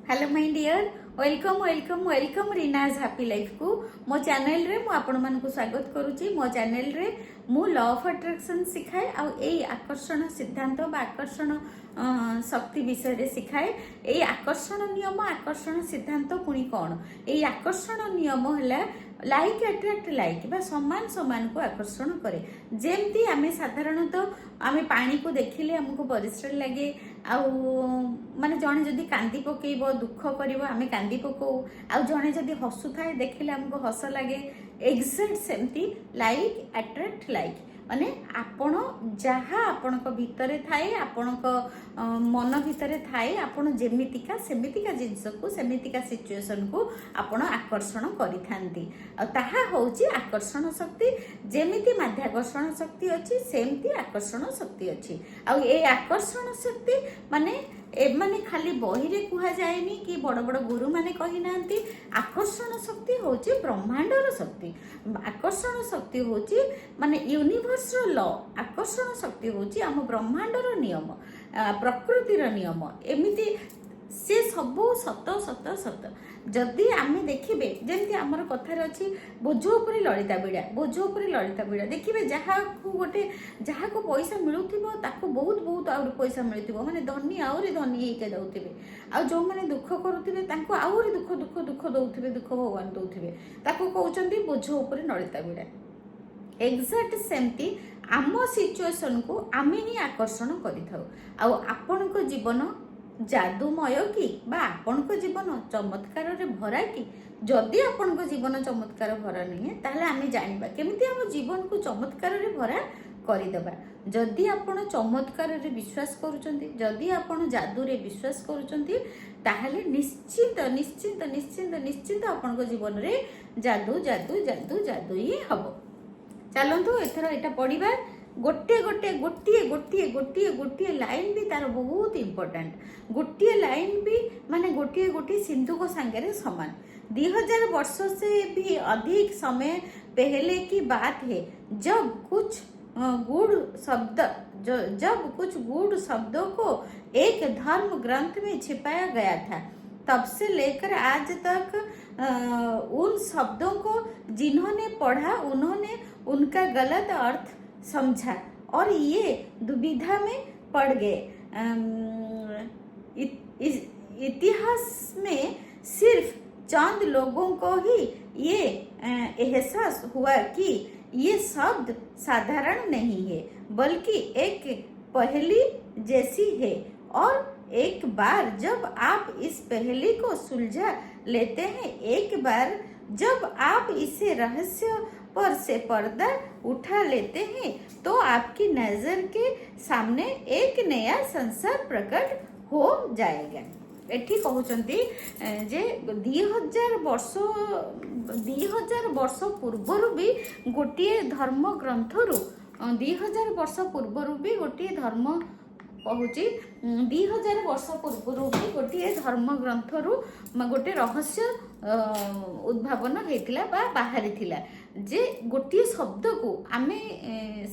Hello my dear, welcome welcome welcome Reena's happy life को मो channel रे मु आपण मन को स्वागत करूची। मो चैनल रे मु लॉ ऑफ अट्रैक्शन सिखाए आ एई आकर्षण सिद्धांत बा आकर्षण शक्ति विषय रे सिखाए। एई आकर्षण नियम आकर्षण सिद्धांत पुणी कौन? एई आकर्षण नियम है लाइक अट्रैक्ट लाइक बा समान समान को आकर्षण करे। जेमती आमे साधारणतः आमे पानी को देखिले हमको परिश्रम लगे आउ माने जने जदि कांदी पकेइबो दुख करिवो आमे कांदी पकौ आउ जने जदि हसु थाए देखिले हमको हस लगे। एक्जेक्ट सेमती लाइक अट्रैक्ट लाइक माने आपण जहा आपण भितरे थाए आपण मन भितरे थाए आपण जेमितिका सेमितिका जिंस को सेमितिका सिचुएशन को आपण आकर्षण करिथांती आ ताहा होउची आकर्षण शक्ति। जेमिति माध्याकर्षण शक्ति अछि सेमती आकर्षण शक्ति अछि। आ ए आकर्षण शक्ति माने एमाने खाली बही रे कुहा जाएनी कि बड़ बड़ गुरु माने कहि नांती। आकर्षण शक्ति होची ब्रह्मांडर शक्ति। आकर्षण शक्ति होची माने यूनिवर्सल लॉ। आकर्षण शक्ति होची हम ब्रह्मांडर नियम प्रकृतिर नियम एमिति से सबू सत सत सत। जदि आमे देखिबे जेमति हमर कथार अछि बोझ उपरे ललिता बिड़ा बोझ उपरे ललिता बिड़ा देखिबे जहा को गोटे जहा को पैसा मिलुथिबो ताको बहुत बहुत आउर पैसा मिलुथिबो माने धनी आउरी धनी हेके जाउथिबे आ जो माने दुख करूथिबे ताको आउरी दुख दुख दुख दउथिबे दुख भगवान दउथिबे ताको कहउचंती बोझ उपरे ललिता बिड़ा। एक्जेक्ट सेमती आम सिचुएशन को आमे ही आकर्षण करिथाउ। आ आपन को जीवन जादूमय कि बा आपण को जीवन चमत्कार रे भरा कि? जदि आपण को जीवन चमत्कार भरा नहीं है ताहले आमे जानिबा केमिति हम जीवन को चमत्कार रे भरा करिदबा। जदि आपण चमत्कार रे विश्वास करूचंती जदि आपण जादू रे विश्वास करूचंती ताहले निश्चित निश्चित निश्चित निश्चित आपण को जीवन रे जादू जादू जादू जादू ही हबो। चलंतु एथरा एटा पढिबा। गोटे गोटे गोटे गोटे गोटे गोटे लाइन भी तार बहुत इम्पोर्टेंट। गोटे लाइन भी माने गोटे गोटे सिंधु को सांगे समान। 2000 वर्षों से भी अधिक समय पहले की बात है जब कुछ गूढ़ शब्दों को एक धर्म ग्रंथ में छिपाया गया था। तब से लेकर आज तक उन शब्दों को जिन्होंने पढ़ा उन्होंने उनका गलत अर्थ समझा और ये दुविधा में पड़ गए। इतिहास में सिर्फ चंद लोगों को ही ये एहसास हुआ कि ये शब्द साधारण नहीं है बल्कि एक पहेली जैसी है और एक बार जब आप इस पहेली को सुलझा लेते हैं एक बार जब आप इसे रहस्य पर से पर्दा उठा लेते हैं तो आपकी नजर के सामने एक नया संसार प्रकट हो जाएगा। एठी कहउचंती जे 2000 वर्ष पूर्वरु भी गोटे धर्म ग्रंथरु 2000 वर्ष पूर्वरु भी गोटे धर्म कहूची 2000 वर्ष पूर्वरु भी गोटे धर्म ग्रंथरु गोटे रहस्य उद्भावन हेतिला बा बाहरी थिला जे गोटे शब्द को आमे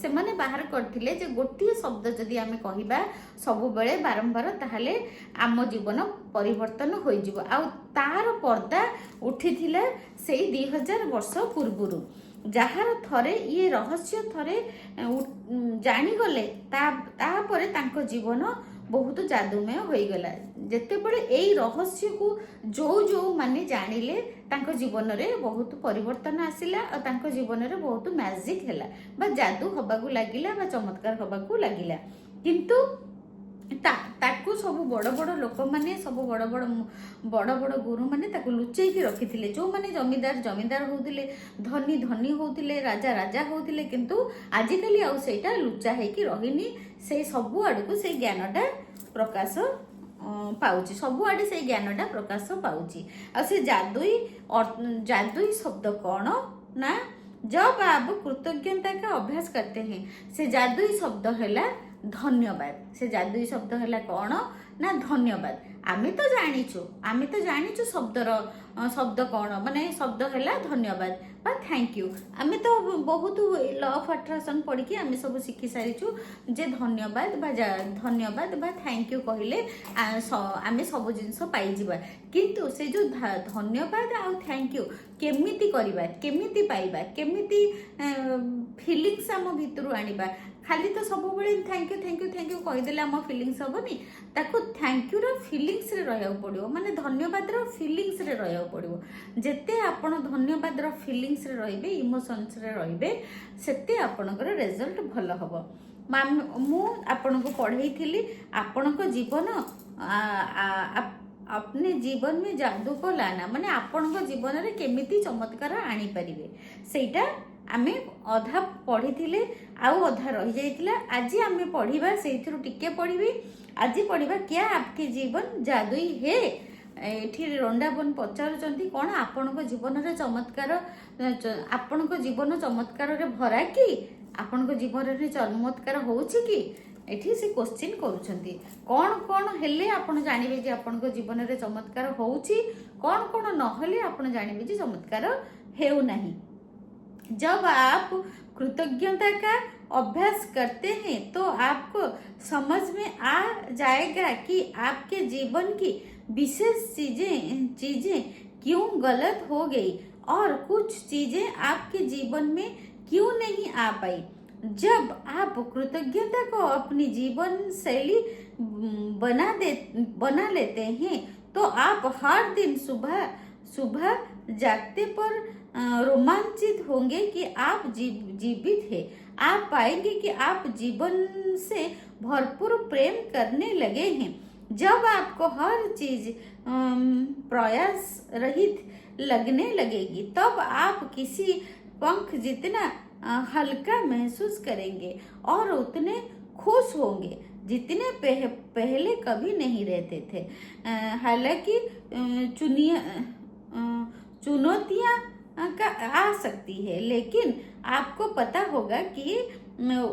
से माने बाहर करथिले जे गोटे शब्द जदि आमे कहिबा सब बेले बारंबार ताहले आम जीवन परिवर्तन होई जिवो। आ तार पर्दा उठिथिला सेई 2000 वर्ष पूर्वरु जार थरे ये रहस्य थरे जानी गले तापरे तांको जीवन बहुत जादूमय होई गला। जेते बड़े एई रहस्य को जो माने जानिले तांको जीवन रे बहुत परिवर्तन आसिला और तांको जीवन रे बहुत मैजिक हैला बा जादू हबाकू लागिला बा चमत्कार हबाकू लागिला। किंतु ताकू सब बड़ बड़ लोक माने सब बड़ बड़ गुरु माने ताकू लुचेई के रखिथिले। जो माने जमीदार होउथिले धनी धनी होउथिले राजा राजा होउथिले किंतु आजिकली आउ सेटा लुचा है कि रहिनी से सब आडू से ज्ञानटा प्रकाश पाउची सब आडे से ज्ञानटा प्रकाश पाउची। आ से जादुई शब्द कौन ना जब आप कृतज्ञता का अभ्यास करते हैं से जादुई शब्द हैला धन्यवाद। से जादुई शब्द हैला कौन ना धन्यवाद। आमे तो जानिछु शब्द कौन माने शब्द है धन्यवाद बा थैंक यू। आमे तो बहुत लॉ ऑफ अट्रैक्शन पढ़ी कि आमे सब शिखी सारिछु जे धन्यवाद बा थैंक यू कहले आमे सब जिनस पाई जिबा। किंतु से जो धन्यवाद आ थैंक यू केमिति करिबा केमिति पाइबा केमिति फीलिंग्स आम भितर आनिबा। खाली तो सब बड़े थैंक यू कहीदेले आम फिलिंग्स हेनी ताको थैंक यू रो फिलिंग्स रे रहा पड़ो माने धन्यवाद रो फिलिंग्स रे रहा पड़ो। जेते आपण धन्यवाद रो फिलिंग्स रे रहिबे इमोशंस रे रहिबे सेते आपणकर रिजल्ट भल हबो। मु आपण को पढ़ाई थी आपण को जीवन अपने जीवन में जादू को लाना माने आपण को जीवन रे केमिति चमत्कार आनी परिबे सेटा आमे अधा पढ़ी थिले आउ अधा रही जाइतिला। आज आमे पढ़िबा सेइथरु टिके पढ़िबी। आज पढ़िबा क्या आपके जीवन जादुई है। एठी रंडाबन पचारुचंती कोन आपनको जीवन रे चमत्कार आपनको जीवन चमत्कार रे भरा कि आपनको जीवन रे चमत्कार होउछि कि एठी से क्वेश्चन करूछंती। कोन कोन हेले आपण जानिबे जे आपनको जीवन रे चमत्कार होउछि कोन कोन न हेले आपण जानिबे जे चमत्कार हेउ नाही। जब आप कृतज्ञता का अभ्यास करते हैं तो आपको समझ में आ जाएगा कि आपके जीवन की विशेष चीजें क्यों गलत हो गई और कुछ चीजें आपके जीवन में क्यों नहीं आ पाई। जब आप कृतज्ञता को अपनी जीवन शैली बना लेते हैं तो आप हर दिन सुबह जागते पर रोमांचित होंगे कि आप जीवित हैं। आप पाएंगे कि आप जीवन से भरपूर प्रेम करने लगे हैं। जब आपको हर चीज प्रयास रहित लगने लगेगी तब आप किसी पंख जितना हल्का महसूस करेंगे और उतने खुश होंगे जितने पहले कभी नहीं रहते थे। हालांकि चुनौतियां आ सकती है लेकिन आपको पता होगा कि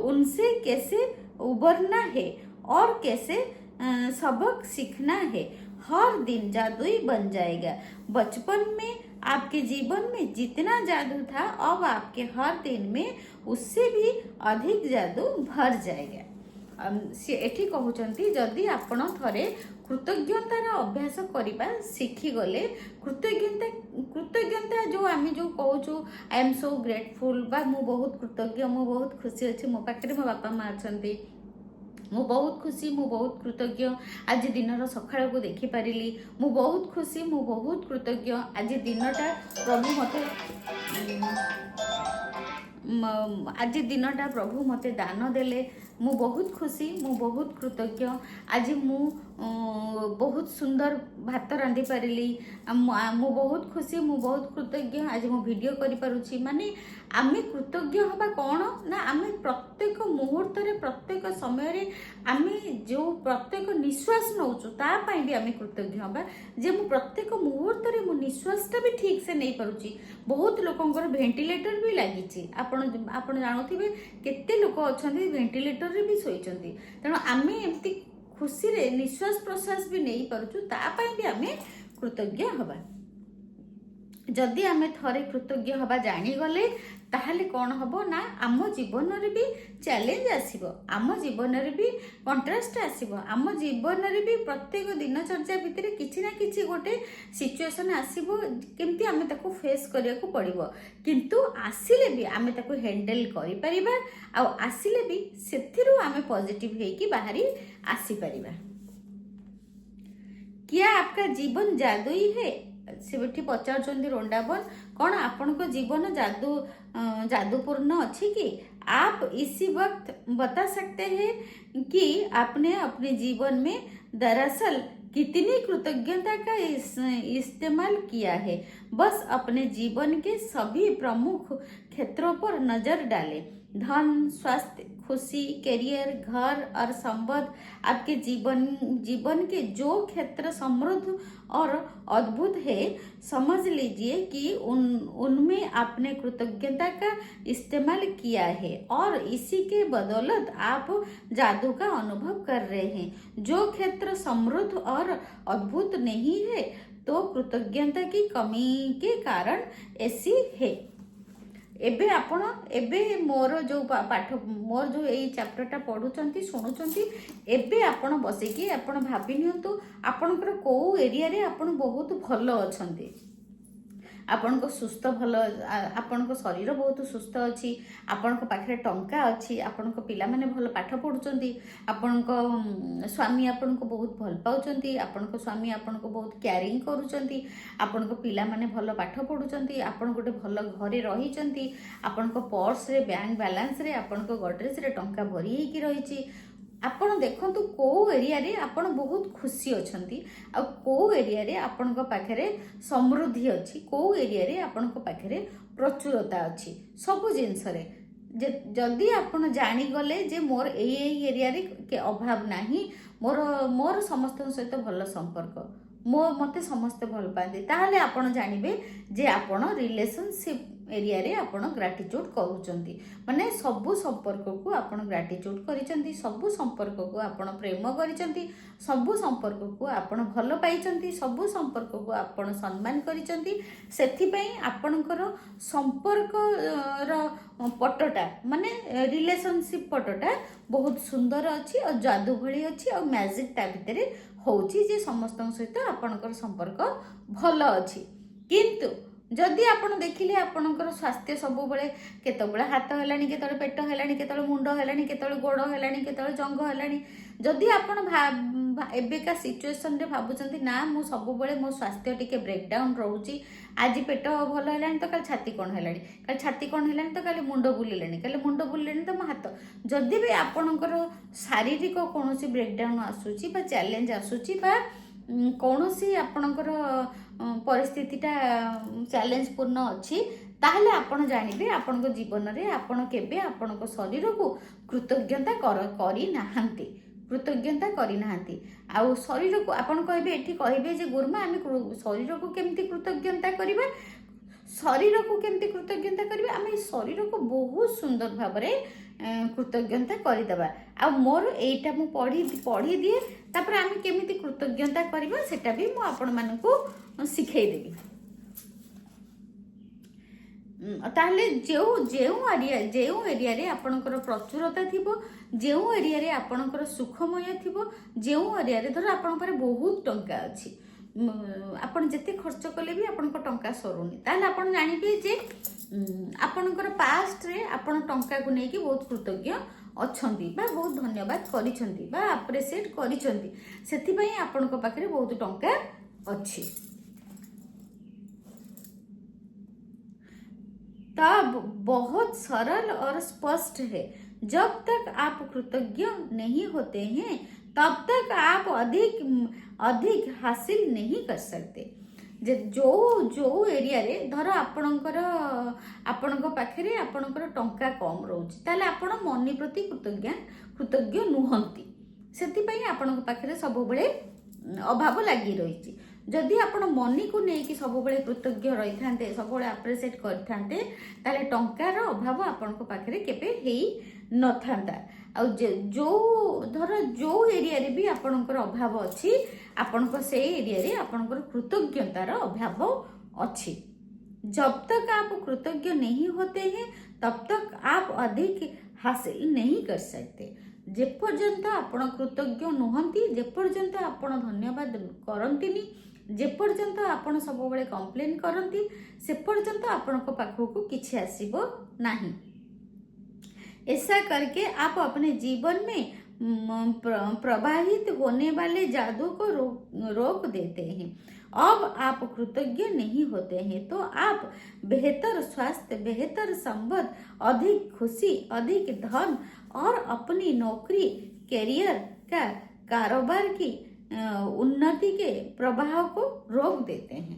उनसे कैसे उबरना है और कैसे सबक सीखना है। हर दिन जादुई बन जाएगा। बचपन में आपके जीवन में जितना जादू था अब आपके हर दिन में उससे भी अधिक जादू भर जाएगा। एठी कहउचंती जदि आपण थरे कृतज्ञतार अभ्यास करिबा शिखी गले कृतज्ञता जो आमे जो कहूछु आई एम सो ग्रेटफुल बा मु बहुत कृतज्ञ मु बहुत खुशी अछि मो पाखरे मो बापा माँ अछंती मु बहुत खुशी मु बहुत कृतज्ञ आज दिनर सकाळ को देखि पारिली मु बहुत खुशी मु बहुत कृतज्ञ आज दिनटा प्रभु मते आज दिनटा प्रभु मते दान देले मु बहुत खुशी मु बहुत कृतज्ञ आज मु बहुत सुंदर भात रांधि पारिली मु बहुत खुशी मु बहुत कृतज्ञ आज मु वीडियो करि पारुछि। माने आमे कृतज्ञ हबा कोन ना आमे प्रत्येक मुहूर्त रे प्रत्येक समय रे आमे जो प्रत्येक निश्वास नउछु ता पई भी आमे कृतज्ञ हबा जे मु प्रत्येक मुहूर्त रे मु निश्वासटा भी ठीक से नहीं पारुछि। बहुत लोकंकर वेंटिलेटर भी लागिछि आपण जानुथिबे केते लोक अछंती वेंटिलेटर रे भी सोइचंती तेणु आमे एमती खुशी रे निश्वास प्रश्वास भी नहीं पारुछु ता पई भी आमे कृतज्ञ हबा। जदि आमे थरे कृतज्ञ हबा जानी गले ताहले कौन हबो ना आम जीवन रे भी चैलेंज आसीबो आम जीवन रे भी कंट्रास्ट आसीबो आम जीवन रे भी प्रत्येक दिनचर्या भितर किछि ना किछि गोटे सिचुएशन आसीबो केमती आमे ताको फेस करिया को पड़िबो किंतु आसिले भी आमे ताको हैंडल करि परिबा आ आसिले भी सेथिरु आमे पॉजिटिव हे कि बाहरी आसी परिबा। क्या आपका जीवन जादुई है से बेटी पचार रोंडाबन कौन आपण को जीवन जादूपूर्ण अच्छी कि आप इसी वक्त बता सकते हैं कि आपने अपने जीवन में दरअसल कितनी कृतज्ञता का इस्तेमाल किया है। बस अपने जीवन के सभी प्रमुख क्षेत्रों पर नजर डालें। धन, स्वास्थ्य, खुशी, करियर, घर और संपद, आपके जीवन के जो क्षेत्र समृद्ध और अद्भुत है, समझ लीजिए कि उनमें आपने कृतज्ञता का इस्तेमाल किया है और इसी के बदौलत आप जादू का अनुभव कर रहे हैं। जो क्षेत्र समृद्ध और अद्भुत नहीं है तो कृतज्ञता की कमी के कारण ऐसी है। एबे आपण एबे मोर जो पाठ मोर जो यही चैप्टरटा पढ़ुचंती शुणुचंती, एबे आपण बसिकी आपण भाबी नियंतु आपणकर को एरिया रे आपण बहुत भल अछंती, आपनको सुस्थ भल, आपनको शरीर बहुत सुस्थ अच्छी, आपनको पाखे टंका अच्छी, आपनको पिला माने भल पाठ पढ़ुचंती, आपनको स्वामी आपनको बहुत भल पाउचंती, आपनको स्वामी आपनको बहुत केयरिंग करूचंती, आपनको पिला माने भल पाठ पढ़ुचंती, आपण गोटे भल घरे रहिचंती, आपनको पर्स रे बैंक बैलेंस रे आपनको गडरेज रे टंका भरी हेकी रहिची। आपण देखंतु को एरिया रे आपण बहुत खुशी अछंती, आ को एरिया रे आपण को पाखरे समृद्धि अछि, को एरिया रे आपण को पाखरे प्रचुरता अछि सब जिंस रे। जदि आपण जानी गले जे मोर एई एरिया रे के अभाव नाही, मोर समस्त सहित भल संपर्क, मते समस्त भल पाते, ताहले आपण जानिबे जे आपण रिलेशनशिप एरिया रे आपण ग्रेटिट्यूड करूचंती, माने सबु संपर्क को आपण ग्रेटिट्यूड करिचंती, सबु संपर्क को आपण प्रेम करिचंती, सबु संपर्क को आपण भल पाइचंती, सबु संपर्क को आपण सम्मान करिचंती। सेथि पई आपणकर संपर्क र पटटा माने रिलेशनशिप पटटा बहुत सुंदर अछि और जादू भली अछि और मैजिक ता भितरे होउची जे समस्त सहित आपणकर संपर्क भल अछि। किंतु जदि आपण देखिले आपणकर स्वास्थ्य सब बेले केतबेले हाथ हेलानी, केतबेले पेट हेलानी, केतबेले मुंड हेलानी, केतबेले गोड़ हेलानी, केतबेले जंग हेलानी, जदि आपण एबेका सिचुएशन रे भाबुचंती ना मु सब बेले मो स्वास्थ्य टिके ब्रेकडाउन रहउची, आज पेट भल हेलानी तो काल छाती कोन हेलानी, काल छाती कोन हेलानी तो काल मुंड बुलिलेनी, काल मुंड बुलिलेनी तो मो हाथ, जदि भी आपणकर शारीरिक कोनोसी ब्रेकडाउन आसुची बा चैलेंज आसुची बा कौनसी आपणकर परिस्थितिटा चैलेंज पूर्ण अच्छी, ताहले आपण जानिबे आपण जीवन रे आपण केबे आपण शरीर को कृतज्ञता करी नाहंती, कृतज्ञता करी नाहंती। आउ शरीर को आपण कहबे एठी कहबे जे गुरुमा आमे शरीर को केमती कृतज्ञता करिबा, शरीर को केमती कृतज्ञता करिबा, आमे शरीर को बहुत सुंदर भाबरे कृतज्ञता करिदबा। आ मोर एटा मु पढ़ी दिए, तापर आमे केमिति कृतज्ञता करिबा सेटा भी मु आपण मानकु सिखै देबी। ताहले जेउ एरिया रे आपणकर प्रचुरता थिबो, जेउ एरिया रे आपणकर सुखमय थिबो, जेउ एरिया रे धर आपण पारे बहुत टंका अछि, आपण जते खर्च कले भी आपण को टंका सरुनी, ताहले आपण जानिबे जे आपणकर पास्ट रे आपण टंका को नेकी बहुत कृतज्ञ अछंती बा बहुत धन्यवाद करिसंती बा अप्रिशिएट करिसंती, सेति पई आपण को पाखरे बहुत टंका अछि। तब बहुत सरल और स्पष्ट है, जब तक आप कृतज्ञ नहीं होते हैं तब तक आप अधिक हासिल नहीं कर सकते। जो एरिया रे धर आपणक पाखरे आपणकर टंका कम रहउची, ताले आपण मनी प्रति कृतज्ञ नुहंती, सेति पई आपणक पाखरे सब बेले अभाव लागि रहिची। जदि आपण मनी को नेकी सब बेले कृतज्ञ रही थांते, सब बेले अप्रिशिएट करथांते, ताले टंकार अभाव आपणक पाखरे केबे हेई न थांता। आ जो एरिया रे भी आपणकर अभाव अछि, आपणक से एरिया रे आपणकर कृतज्ञतार अभाव अछि। जब तक आप कृतज्ञ नहीं होते हैं तब तक आप अधिक हासिल नहीं कर सकते। जे पर्यंत आपण कृतज्ञ नुहंती, जे पर्यंत आपण धन्यवाद करंतिनी, जे पर्यंत आपण सब बेले कंप्लेन करंती, से पर्यंत आपणक पाखकु किछि आसीबो नाही। ऐसा करके आप अपने जीवन में प्रवाहित होने वाले जादू को रोक देते हैं। अब आप कृतज्ञ नहीं होते हैं तो आप बेहतर स्वास्थ्य, बेहतर संपद, अधिक खुशी, अधिक धन और अपनी नौकरी, करियर का कारोबार की उन्नति के प्रभाव को रोक देते हैं।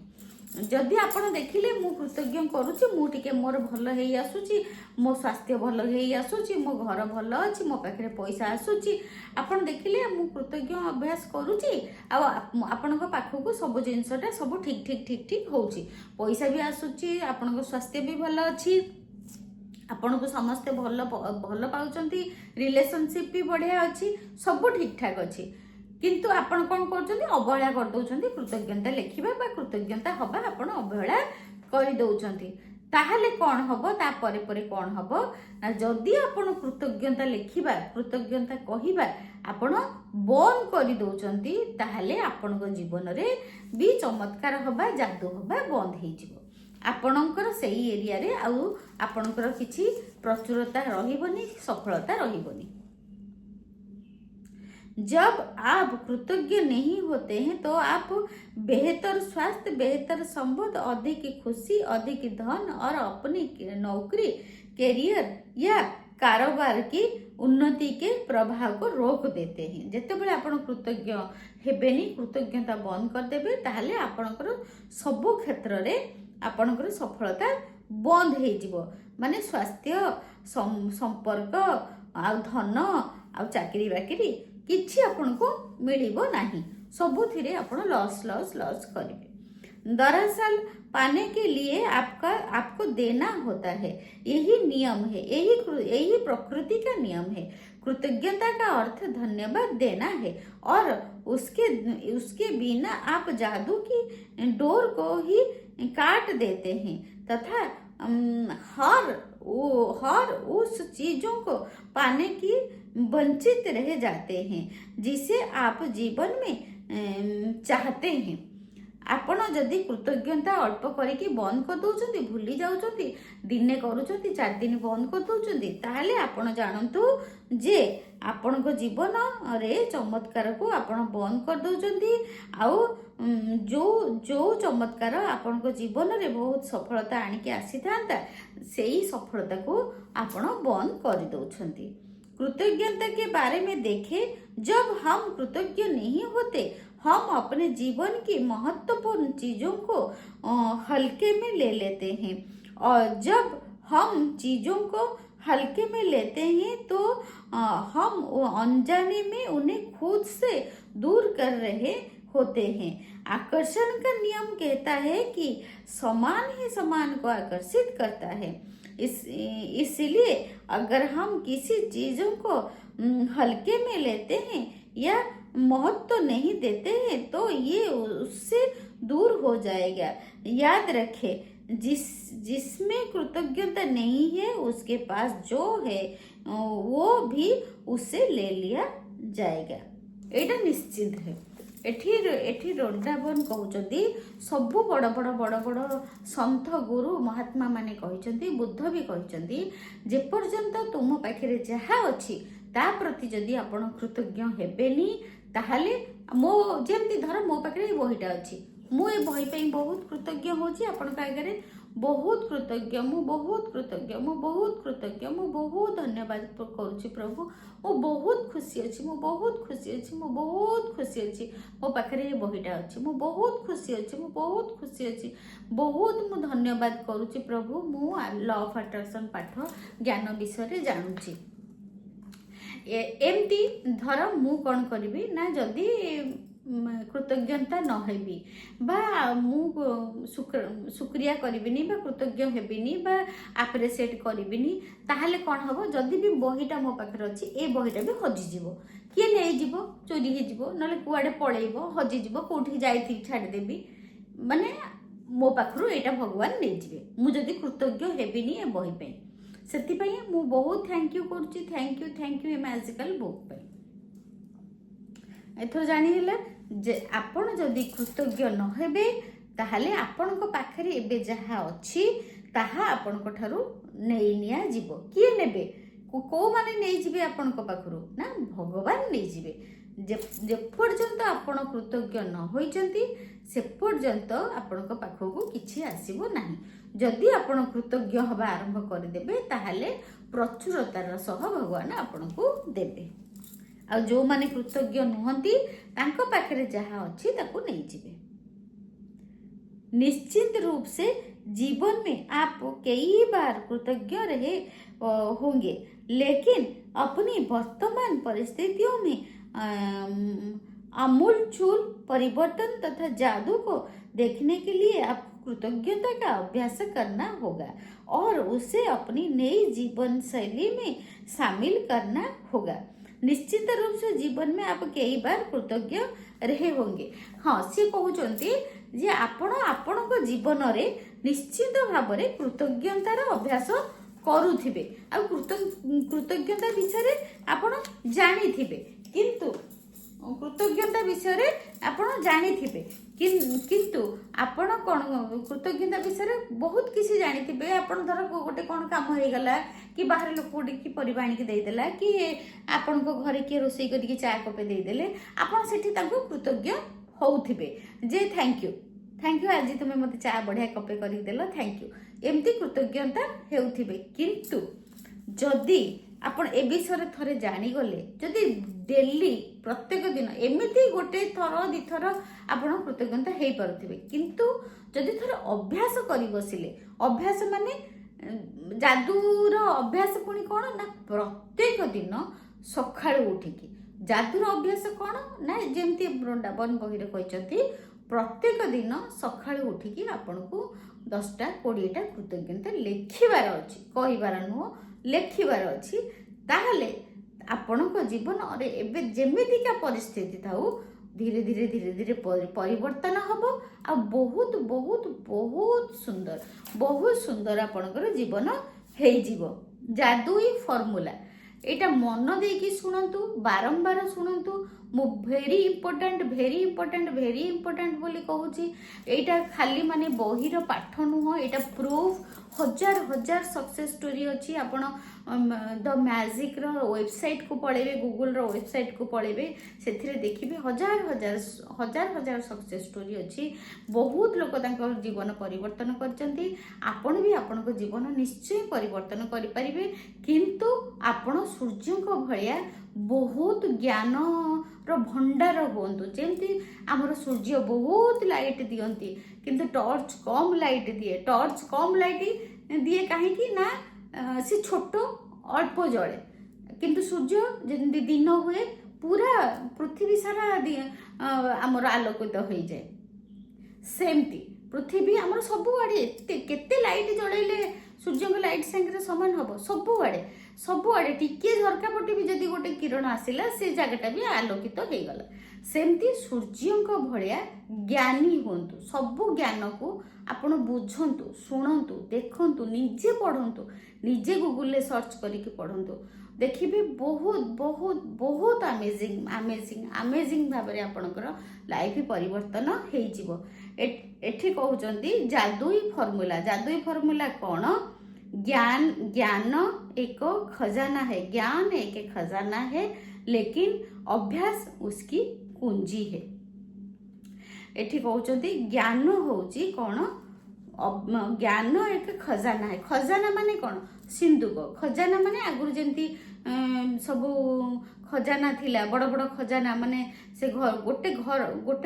जदि आपण देखिले मु कृतज्ञ करूची मु टिके मोर भल हेई आसुची मो स्वास्थ्य भल हेई आसुची मो घर भल अछि मो पाखरे पैसा आसुची आपण देखिले मु कृतज्ञ अभ्यास करूची आपणक पाखकू सब जिनसटा सब ठीक ठीक ठीक ठीक होउची पैसा भी आसुची आपणक स्वास्थ्य भी भल अछि आपण को समस्ते भल भल पाउचंती रिलेशनशिप भी बढ़िया अछि सब ठीक ठाक अछि किंतु आपण कौन कर अवहेला कर दउछंती कृतज्ञता लेखिबा बा कृतज्ञता हबा आपण अवहेला कर दउछंती ताहले कौन हबो ता परे परे कौन हबो जदि आपण कृतज्ञता लेखिबा कृतज्ञता कहिबा आपण बंद कर दउछंती ताहले आपण जीवन रे भी चमत्कार हबा जादू हबा बंद हे जिवो आपणकर सेही एरिया रे आउ आपणकर किछि प्रचुरता रहिबनी सफलता रहिबनी। जब आप कृतज्ञ नहीं होते हैं तो आप बेहतर स्वास्थ्य बेहतर संपद अधिक खुशी अधिक धन और अपनी नौकरी करियर या कारोबार की उन्नति के प्रभाव को रोक देते हैं जेतेबेले आपण कृतज्ञ हेबेनी कृतज्ञता बंद कर देबे ताहले आपणकर सब क्षेत्र रे आपणकर सफलता बंद हे जिवो माने स्वास्थ्य संपर्क आ धन आ चाकरी बाकरी किछि आपन को मिलिबो नाही सबुथिरे आपन लॉस लॉस लॉस करिवे। दरअसल पाने के लिए आपको देना होता है यही नियम है यही प्रकृति का नियम है। कृतज्ञता का अर्थ धन्यवाद देना है और उसके बिना आप जादू की डोर को ही काट देते हैं तथा हर उस चीजों को पाने की वंचित रह जाते हैं जिसे आप जीवन में चाहते हैं। आपण जदि कृतज्ञता अल्प करिकी बंद कर दउचंती भूली जाउचंती दिने करूचंती 4 दिन बंद कर दउचंती ताहले आपण जानंतु जे आपण को जीवन रे चमत्कार को आपण बंद कर दउचंती आउ जो चमत्कार आपण को जीवन रे बहुत सफलता आनिके आसी थांता सेही सफलता को आपण बंद कर दउचंती। कृतज्ञता के बारे में देखें जब हम कृतज्ञ नहीं होते हम अपने जीवन की महत्वपूर्ण चीजों को हल्के में ले लेते हैं और जब हम चीजों को हल्के में लेते हैं तो हम अनजाने में उन्हें खुद से दूर कर रहे होते हैं। आकर्षण का नियम कहता है कि समान ही समान को आकर्षित करता है इसलिए अगर हम किसी चीजों को हल्के में लेते हैं या महत्व नहीं देते हैं तो ये उससे दूर हो जाएगा। याद रखें जिसमें कृतज्ञता नहीं है उसके पास जो है वो भी उससे ले लिया जाएगा। एटा निश्चित है। एठी वृंदावन कहउचंती सबु बड़ बड़ बड़ बड़ संत गुरु महात्मा माने कहिचंती बुद्ध भी कहिचंती जे पर्यंत तुम पाखरे जहा अछि ता प्रति जदि आपण कृतज्ञ हेबेनी ताहले मो जेमती धर मो पाखरे बहिटा अछि मु ए बही पे बहुत कृतज्ञ होची आपण का आगे बहुत कृतज्ञ मु बहुत कृतज्ञ मु बहुत कृतज्ञ मु बहुत धन्यवाद करूची प्रभु मु बहुत खुशी अछि मु बहुत खुशी अछि मु बहुत खुशी अछि मो पाखरे ए बहीटा अछि मु बहुत खुशी अछि मु बहुत खुशी अछि बहुत मु धन्यवाद करूची प्रभु मु लॉ ऑफ अट्रैक्शन पाठ ज्ञान विषय रे जानुची। एमती धर मु कौन करी ना जदि कृतज्ञता न हेबी बा मु शुक्रिया करिबिनी बा कृतज्ञ हेबिनी बा एप्रिशिएट करिबिनी ताहले कौन हबो जदि भी बहीटा मो पाखरे अछि ए बहीटा भी हजि जिवो किए नै जिवो चोरी हे जिवो नले कुआडे पळेइबो हजि जिवो कोठी जाईथि छाडी देबी माने मो पाखरु एटा भगवान नै जिवे मु जदि कृतज्ञ हेबिनी ए बही पे सेति पई मु बहुत थैंक यू करूची thank U A magical book पे। एथर जानी होला जे आपण जदि कृतज्ञ न हेबे ताहले आपण को पाखरे एबे जहा अछि ताहा आपण को ठारू नेई निया जीवो किए नेबे को माने नेई जिवे आपण को पाखरु ना भगवान नेई जिवे जे पर्यंत आपण कृतज्ञ न होइचंती से पर्यंत आपण को पाखकू किछि आसीबो नाही। जदि आपण कृतज्ञ हबा आरंभ कर देबे ताहले प्रचुरतार सह भगवान आपण को देबे आ जो माने कृतज्ञ नुहंती तांको पाखरे जहा अछि ताकू नै जिवे। निश्चित रूप से जीवन में आप कई बार कृतज्ञ रहे होंगे, लेकिन अपनी वर्तमान परिस्थितियों में आमूलचूल परिवर्तन तथा जादू को देखने के लिए आपको कृतज्ञता का अभ्यास करना होगा और उसे अपनी नई जीवन शैली में शामिल करना होगा। निश्चित रूप से जीवन में आप कई बार कृतज्ञ रहे होंगे। हाँ, सी कहते जे आपण आपण जीवन रे निश्चित भाव में कृतज्ञतार अभ्यास करुथिबे आ कृतज्ञता विषय आपण जानिथिबे, किंतु कृतज्ञता विषय आपण जानिथिबे किंतु आपण कौन कृतज्ञता विषय बहुत किसी जानिथिबे। आपण धर गोटे कौन काम हो गला कि बाहर लोक गोटे कि परिबा आनिक देदेला कि आपण को घरे किए रोषेई करके चा कपे देदेले, आपण सेठी तांको कृतज्ञ होउथिबे जे थैंक यू आज तुम मत चा बढ़िया कपे करके देल थैंक यू, एमती कृतज्ञता हेउथिबे। किंतु जदि आपण ए विषय थरे जानीगले, जदि डेली प्रत्येक दिन एमती गोटे थर दी थर आपण कृतज्ञता हो पारे, किंतु जदि थर अभ्यास कर बसिले, अभ्यास माने जादूर अभ्यास पुणी कौन ना प्रत्येक दिन सकाळ उठिकी जादूर अभ्यास कौन ना जमती वृंदावन बही कहते प्रत्येक दिन सकाळ उठिकी आपण को 10टा 20टा कृतज्ञता लिखिबार अछि, कहिबार नुह लिखिबार अछि। ताहले आपणक जीवन अरे एबे जेमितिका परिस्थिति थाउ धीरे धीरे धीरे धीरे परिवर्तन हम आ बहुत बहुत बहुत सुंदर आपणकर जीवन हेजिवो। जादुई फॉर्मूला एटा मन देकी शुणु, बारंबार शुणु। मु भेरी इंपोर्टेंट बोली कहूची। एटा खाली माने बहिर पाठ नुह, एटा प्रूफ हजार सक्सेस स्टोरी अच्छी। आपण द मैजिक रो वेबसाइट को पढ़ेबे, गूगल रो वेबसाइट को पढ़ेबे, से देखिए हजार सक्सेस स्टोरी अच्छी। बहुत लोक तांकर जीवन परिवर्तन करचंती। आपण भी आपण को जीवन निश्चय परिवर्तन करि परिबे, किंतु आपण सूर्य को भलिया बहुत ज्ञान रो भंडार होंतु। जेमती आमर सूर्य बहुत लाइट दियंती, किंतु टॉर्च कम लाइट दिए कहीं ना से छोट अल्प जले, किंतु सूर्य जमी दिन हुए पूरा पृथ्वी सारा आमर आलोकित हो जाए। सेमती पृथ्वी आमर सबुआड़े केते लाइट जड़ेले सूर्य लाइट संगे समान हम सबुआड़े टिके झरका पटे भी जदि गोटे किरण आसिला से जगटा भी आलोकित हो गला। सेमती सूर्य भलिया ज्ञानी होंतु। सबु ज्ञान को आपण बुझंतु, शुणंतु, देखंतु, निजे पढ़ंतु, निजे गूगल ले सर्च करके पढ़ंतु, देखिए बहुत बहुत बहुत अमेजिंग भाव में आपणकर लाइफ परिवर्तन हो। एठी कहउचंती जादुई फॉर्मूला कौन? ज्ञान एक खजाना है, ज्ञान एक खजाना है, लेकिन अभ्यास उसकी कुंजी है। एठी कहउचंती ज्ञान होउची कौन? ज्ञान एक खजाना है। खजाना माने कौन? सिंधुक। खजाना माने आगुर जेमती सब खजाना थिला, बड़ बड़ खजाना माने से गोटे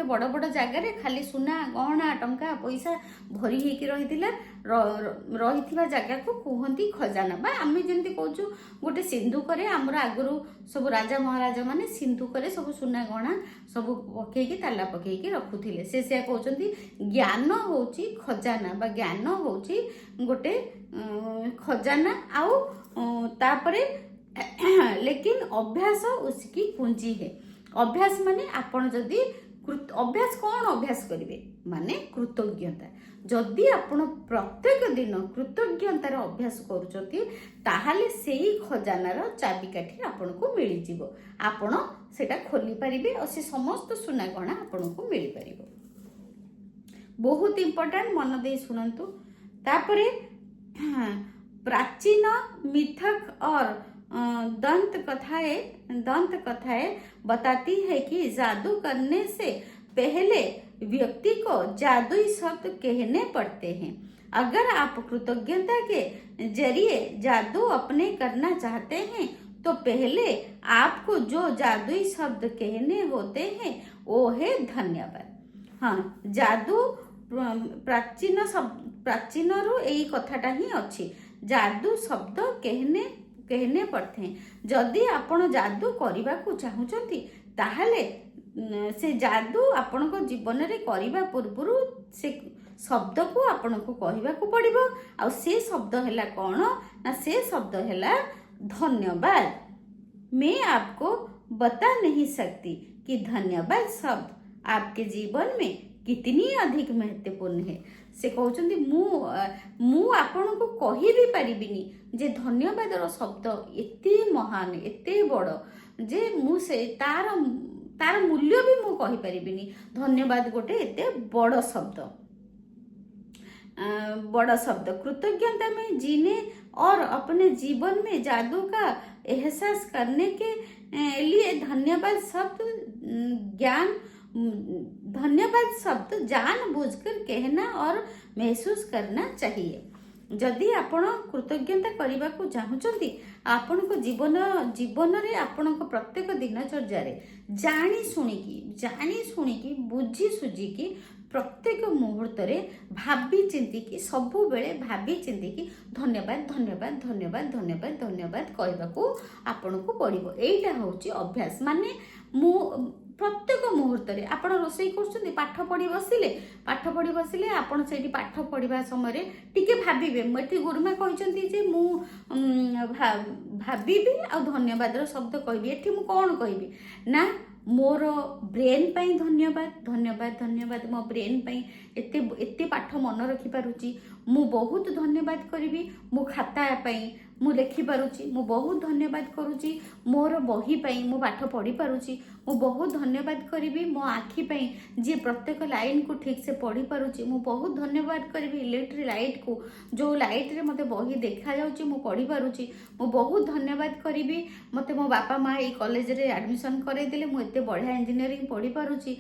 बड़ बड़ जगार खाली सुना गहना टंका पैसा भरी होइकी रही जगह को कहती खजाना। बा आम जमी कहूँ गोटे सिंधुक आमर आगुरी सब राजा महाराजा माने सिंधुक सब सुना गहना सब पकईकी ताला पकईकी रखुले। से कहते ज्ञान होची खजाना बा ज्ञान होची गोटे खजाना आउ तापरे लेकिन अभ्यास उसकी कुंजी है। अभ्यास माने आपण जदि अभ्यास कौन अभ्यास करेंगे माने कृतज्ञता। जदि आपण प्रत्येक दिन कृतज्ञतार अभ्यास करुचंती ताहाले सेही खजानार चाबिकाठी आपण को मिल जिवो। आपण सेटा खोली पारिबे और से समस्त सुना गहना आपण को मिल पारिबो। बहुत इंपोर्टेंट, मन दे सुनंतु। तापरे प्राचीन मिथक और दंत कथाएं बताती है कि जादू करने से पहले व्यक्ति को जादुई शब्द कहने पड़ते हैं। अगर आप कृतज्ञता के जरिए जादू अपने करना चाहते हैं तो पहले आपको जो जादुई शब्द कहने होते हैं वो है धन्यवाद। हाँ, जादू प्राचीनରୁ ଏଇ କଥାଟା ହିଁ ଅଛି। ଯାଦୁ ଶବ୍ଦ कहने पड़ते हैं। जदि आपण जादू କରିବାକୁ ଚାହୁଁଛନ୍ତି ତାହେଲେ ସେ ଯାଦୁ ଆପଣଙ୍କ ଜୀବନରେ କରିବା ପୂର୍ବରୁ ସେ ଶବ୍ଦକୁ ଆପଣଙ୍କୁ କହିବାକୁ ପଡ଼ିବ। ଆଉ ସେ ଶବ୍ଦ ହେଲା କ'ଣ ନା ସେ ଶବ୍ଦ ହେଲା ଧନ୍ୟବାଦ। मैं आपको बता नहीं सकती कि धन्यवाद शब्द आपके जीवन में कितनी अधिक महत्वपूर्ण है। से कहते मु आपनको कहि भी परिबिनी जे धन्यवादर शब्द एते महान एते बड़ जे मु से तार मूल्य भी मु कहि परिबिनी। धन्यवाद गोटे एते बड़ शब्द कृतज्ञता में जीने और अपने जीवन में जादू का एहसास करने के लिए धन्यवाद शब्द जानबूझकर कहना और महसूस करना चाहिए। जदि आपण कृतज्ञता करने को चाहूँगी आपण को जीवन रे आपण प्रत्येक दिनचर्या जानी शुणिकी बुझी सुझिकी प्रत्येक मुहूर्त रे भाभी चिंतिकी सबु बेले भाभी चिंतिकी धन्यवाद धन्यवाद धन्यवाद धन्यवाद धन्यवाद कहबा को आपण को पड़िबो। एटा होची अभ्यास माने मु प्रत्येक मुहूर्त रे आपण रोसई करछुंदी पाठ पढ़ी बसिले आपण सेठी पाठ पढ़िबा समय टिके भाबिबे मठी गुरुमा कहिसंती जे मु भाबिबी आ धन्यवाद रो शब्द कहबी। एठी मु कोन कहबी ना मोर ब्रेन पाई धन्यवाद धन्यवाद धन्यवाद मो ब्रेन पाई एते पाठ मन रखी पारुची मु बहुत धन्यवाद करिबी। मो खाता पाई मु लिखि पारुची मु बहुत धन्यवाद करूची। मोर बही पाई मु पाठ पढ़ी पारुची मु बहुत धन्यवाद करिबी। मो आखि पाई जे प्रत्येक लाइन को ठीक से पढ़ी पारुची मु बहुत धन्यवाद करिबी। इलेक्ट्रिक लाइट को जो लाइट रे मते बही देखा जाउची मु पढ़ी पारुची मु बहुत धन्यवाद करिबी। मते मो बापा माँ ए कॉलेज रे एडमिशन करे देले मु एते बढ़िया इंजीनियरिंग पढ़ी पारुची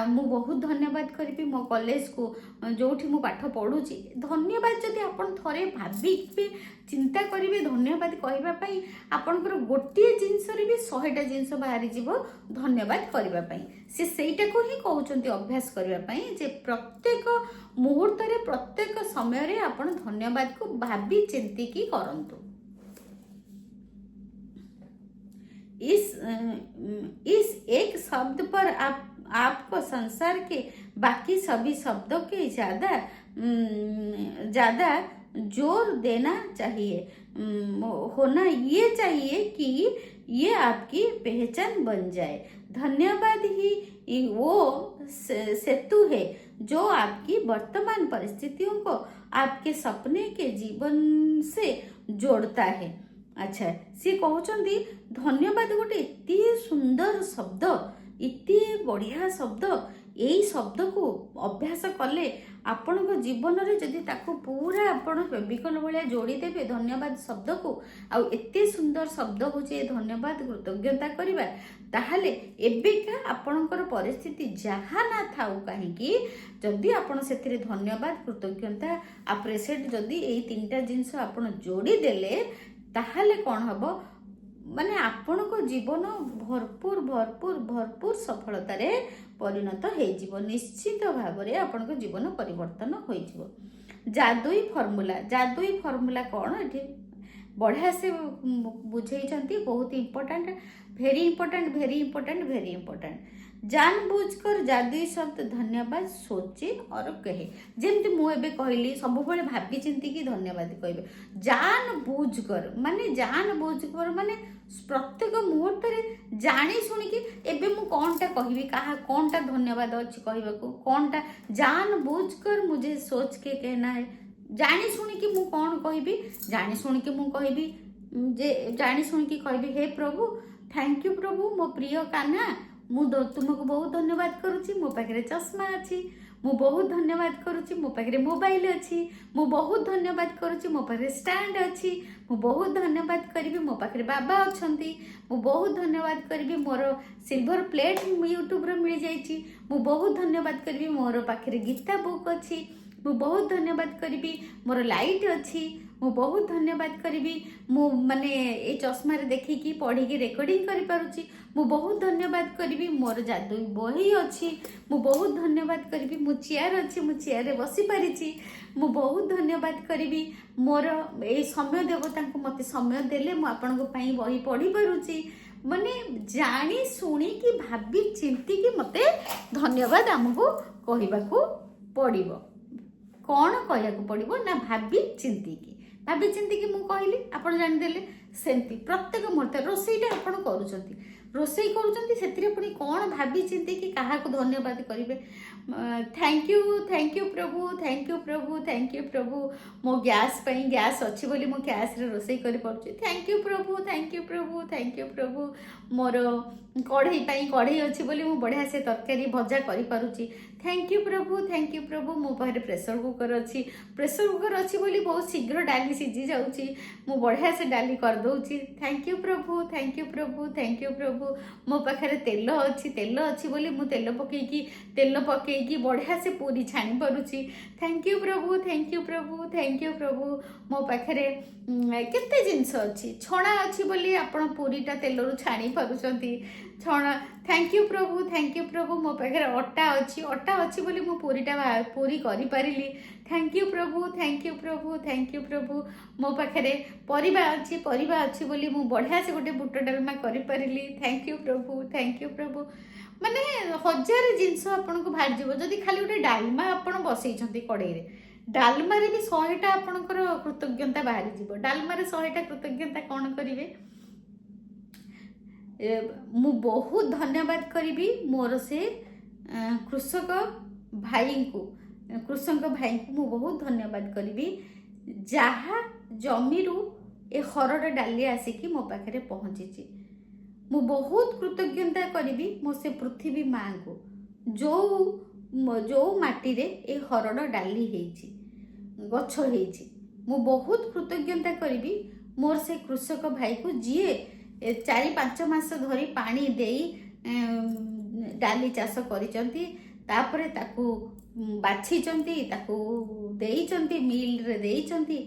मु बहुत धन्यवाद करिबी। मो कॉलेज को जोठी मु पाठ पढ़ुची धन्यवाद जदि आपण थरे भाबिबे चिंता करिवे धन्यवाद कहबा पई आपनकर गोटिए जिंस रे भी 100टा जिंस बाहरी जीवो धन्यवाद करबा पई। से सेइटा को ही कहउचंती अभ्यास करबा पई जे प्रत्येक मुहूर्त रे प्रत्येक समय रे आपण धन्यवाद को भाबी चिंती की करंतु। इस एक शब्द पर आपको संसार के बाकी सभी शब्दों के ज्यादा जोर देना चाहिए। होना ये चाहिए कि ये आपकी पहचान बन जाए। धन्यवाद ही वो सेतु है जो आपकी वर्तमान परिस्थितियों को आपके सपने के जीवन से जोड़ता है। अच्छा सी कहउचंदी धन्यवाद गोटे इतनी सुंदर शब्द इतनी बढ़िया शब्द यही शब्द को अभ्यास कले आपण जीवन रे जदि ताको पूरा आपण फेविकल भाया जोड़ी देबे धन्यवाद शब्द को आ एते सुंदर शब्द होचे धन्यवाद कृतज्ञता करिबा ताहाले एबेका आपणकर परिस्थिति जहा ना थाउ काहेकि जदि आपण सेथिरे धन्यवाद कृतज्ञता अप्रिशिएट जदि एई तीनटा जिंस आपण जोड़ी देले ताहाले कोन हबो माने आपण को जीवन भरपूर भरपूर भरपूर सफलता रे परिणत हो निश्चित भाव में आपण को जीवन परिवर्तन हो। जादुई फर्मूला कौन ये बढ़िया से बुझे बहुत इंपोर्टेंट भेरी इंपोर्टेंट भेरी इंपोर्टेंट भेरी इंपोर्टेंट। जानबूझकर जादुई शब्द धन्यवाद सोचे और कहे जमती मुझे कहली सब भाभी चिंती कि धन्यवाद कहे। जानबूझकर माने प्रत्येक मुहूर्त में जानी शुणिकी एबे मु कौनटा कहबी कहा कौनटा धन्यवाद अच्छी कहबाकू कौनटा जानबूझकर मुझे सोच के कहना है। जानी शुणिकी मु कौन कहबी जानी शुणिकी मु कहबी जे जानी शुणिकी कहबी हे प्रभु थैंक यू प्रभु मो प्रिय कान्हा मु तुमको बहुत धन्यवाद करुच्ची मो पाखे चश्मा अच्छी मु बहुत धन्यवाद करुच्ची मो पाखे मोबाइल अच्छी मु बहुत धन्यवाद करुच्ची मो पाखे स्टैंड अच्छी मु बहुत धन्यवाद करी मो पाखे बाबा अच्छी मु बहुत धन्यवाद करी मोर सिल्वर प्लेट यूट्यूब रे मिल जाइए मु बहुत धन्यवाद करी मोर पाखे गीता बुक अच्छी मु बहुत धन्यवाद करी मोर लाइट अच्छी मु बहुत धन्यवाद करी मु माने ए चश्मा देखिकी पढ़ी रेकर्डिंग करि पारुची मु बहुत धन्यवाद करी मोर जादू बही अच्छी मु बहुत धन्यवाद करी मु चेयर अच्छी मु चेयर रे बसी पारिची मु बहुत धन्यवाद करी मोर ए समय देवता को मते समय देले मु आपन को पई बही पढ़ी पारुची माने जानी शुणी कि भाभी चिंती कि मते धन्यवाद आमको कहवाकू पड़िबो कौन कहवाकू पड़िबो ना भाभी चिंती कि मु कहली आपण जानि देले सेमती प्रत्येक मुहूर्त रोसईटा आपण करूछंती रोसई करूछंती सेतिरे पुनी कौन भाभी चिंती कि काहाको धन्यवाद करिवे थैंक यू प्रभु थैंक यू प्रभु थैंक यू प्रभु मो गैस पई गैस अच्छी बोली मो गैस रे रोसई करि पड़छि थैंक यू प्रभु थैंक यू प्रभु थैंक यू प्रभु मोर कढ़ई पई कढ़ई अच्छी बोली मु बढ़िया से तरकारी भजा करि पारुछि थैंक यू प्रभु मो पारे प्रेशर कुकर अच्छी बोली बहुत शीघ्र डाली सीझी जाउछि मु बढ़िया से डाली कर दउछि थैंक यू प्रभु थैंक यू प्रभु थैंक यू प्रभु मो पाखरे तेल अच्छी बोली मु तेल पकेकी बढ़िया से पूरी छाणी पारुछि थैंक यू प्रभु थैंक यू प्रभु थैंक यू प्रभु मो पाखरे केते जिंस अच्छी छणा अच्छी बोली आपण पूरीटा तेलरू छाणी पारुछंती छणा थैंक यू प्रभु मो पाखरे अटा अच्छी बोली मु पूरी करि पारिली थैंक यू प्रभु मो पाखरे परिबा अच्छी बोली मु बढ़िया से गोटे बुट डालमा करि पारिली थैंक यू प्रभु माने हजार जिनस आपन को बाहर जीव जदि खाली गोटे डालमा आपन बसैछंती कड़ई रे डालमा रे भी 100टा आपनकर कृतज्ञता बाहर जीव डालमा रे 100टा कृतज्ञता कौन करिवे मु बहुत धन्यवाद करी मोर से कृषक भाई को मु बहुत धन्यवाद करी जहा जमीरू ए हरड़ डाली आसिकी मो पाखे पहुँची मु बहुत कृतज्ञता करी मो से पृथ्वी माँ को जो माटी रे ए हरड़ डाली हेची गछ हेची मु बहुत कृतज्ञता करी मोर से कृषक भाई को जीए 4-5 मास धरी पानी देई डाली चाष करिसंती तापरे ताकू बाछिचंती ताकू देइचंती मिल रे देइचंती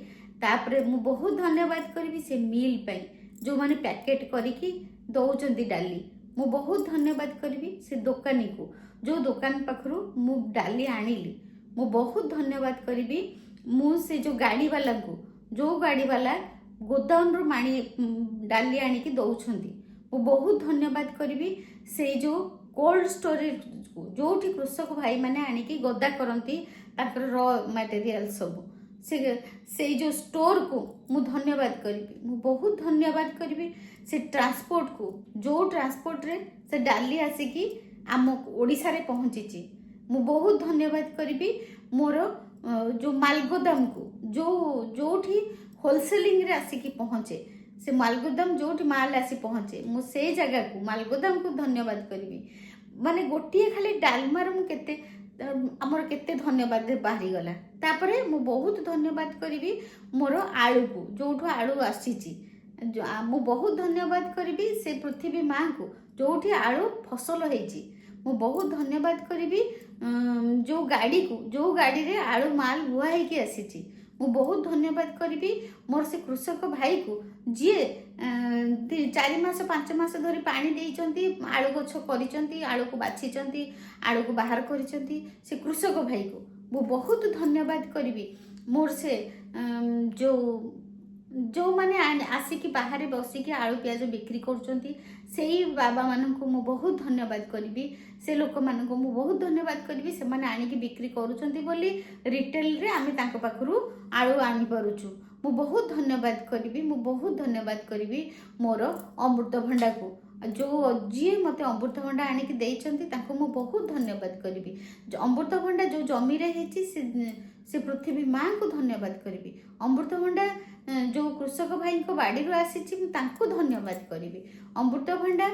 तापरे मु बहुत धन्यवाद करी से मिल पई जो माने पैकेट करिकी दउचंती डाली मु बहुत धन्यवाद करी से दुकानी को जो दुकान पाखरु मु डाली आनिली मु बहुत धन्यवाद करी मु से जो गाड़ी वाला को जो गाड़ी वाला गोदाम रू माणी डाली आनिकी दउछंती मु बहुत धन्यवाद करी से जो कोल्ड स्टोरेज जोठी कृषक भाई माने आनिकी गदा करंती ताकर रॉ मटेरियल सब से जो स्टोर को मु धन्यवाद करी मु बहुत धन्यवाद करी से ट्रांसपोर्ट को जो ट्रांसपोर्ट रे से डाली आसिकी आम ओडिसा रे पहुंची मु बहुत धन्यवाद करी मोर जो मालगोदाम को जोठी होलसेलिंग रे आसिकी पहुँचे से मालगोदाम जोठी माल आसी पहुँचे मु से जगह को मालगोदाम को धन्यवाद करी माने गोटे खाली डालमार मु केते आमर केते धन्यवाद बाहरी गला तापरे मु बहुत धन्यवाद करी मोर आलू को जोठो आलू आसीची मु बहुत धन्यवाद करी से पृथ्वी माँ को जोठी आलू फसल हेची मु बहुत धन्यवाद करी जो गाड़ी को जो गाड़ी रे आलू माल बुआ हेकी आसीची मु बहुत धन्यवाद करी मोर से कृषक भाई को जी 4-5 मास धरी पानी देइचंती आलू गछ करिचंती आलू को बाछिचंती आलू को बाहर करिचंती से कृषक भाई को मु बहुत धन्यवाद करी मोर से जो माने आसिकी बाहर बसिकी आलू प्याज बिक्री करचंती सेही बाबा माननको मु बहुत धन्यवाद करी से लोक माननको मु बहुत धन्यवाद करी से माने आनिकी बिक्री करूचंती बोली रिटेल रे आमी तांको पाखरु आलू आनी पारुछु मु बहुत धन्यवाद करी मोर अमृतभंडा को जो जी मते अमृतभंडा आनिकी देइचंती तांको मु बहुत धन्यवाद करी अमृतभंडा जो जमी रे हेची से पृथ्वी माँ को धन्यवाद करी अमृतभंडा जो कृषक भाई को बाड़ी रू आसी तांको धन्यवाद करी अमृतभंडा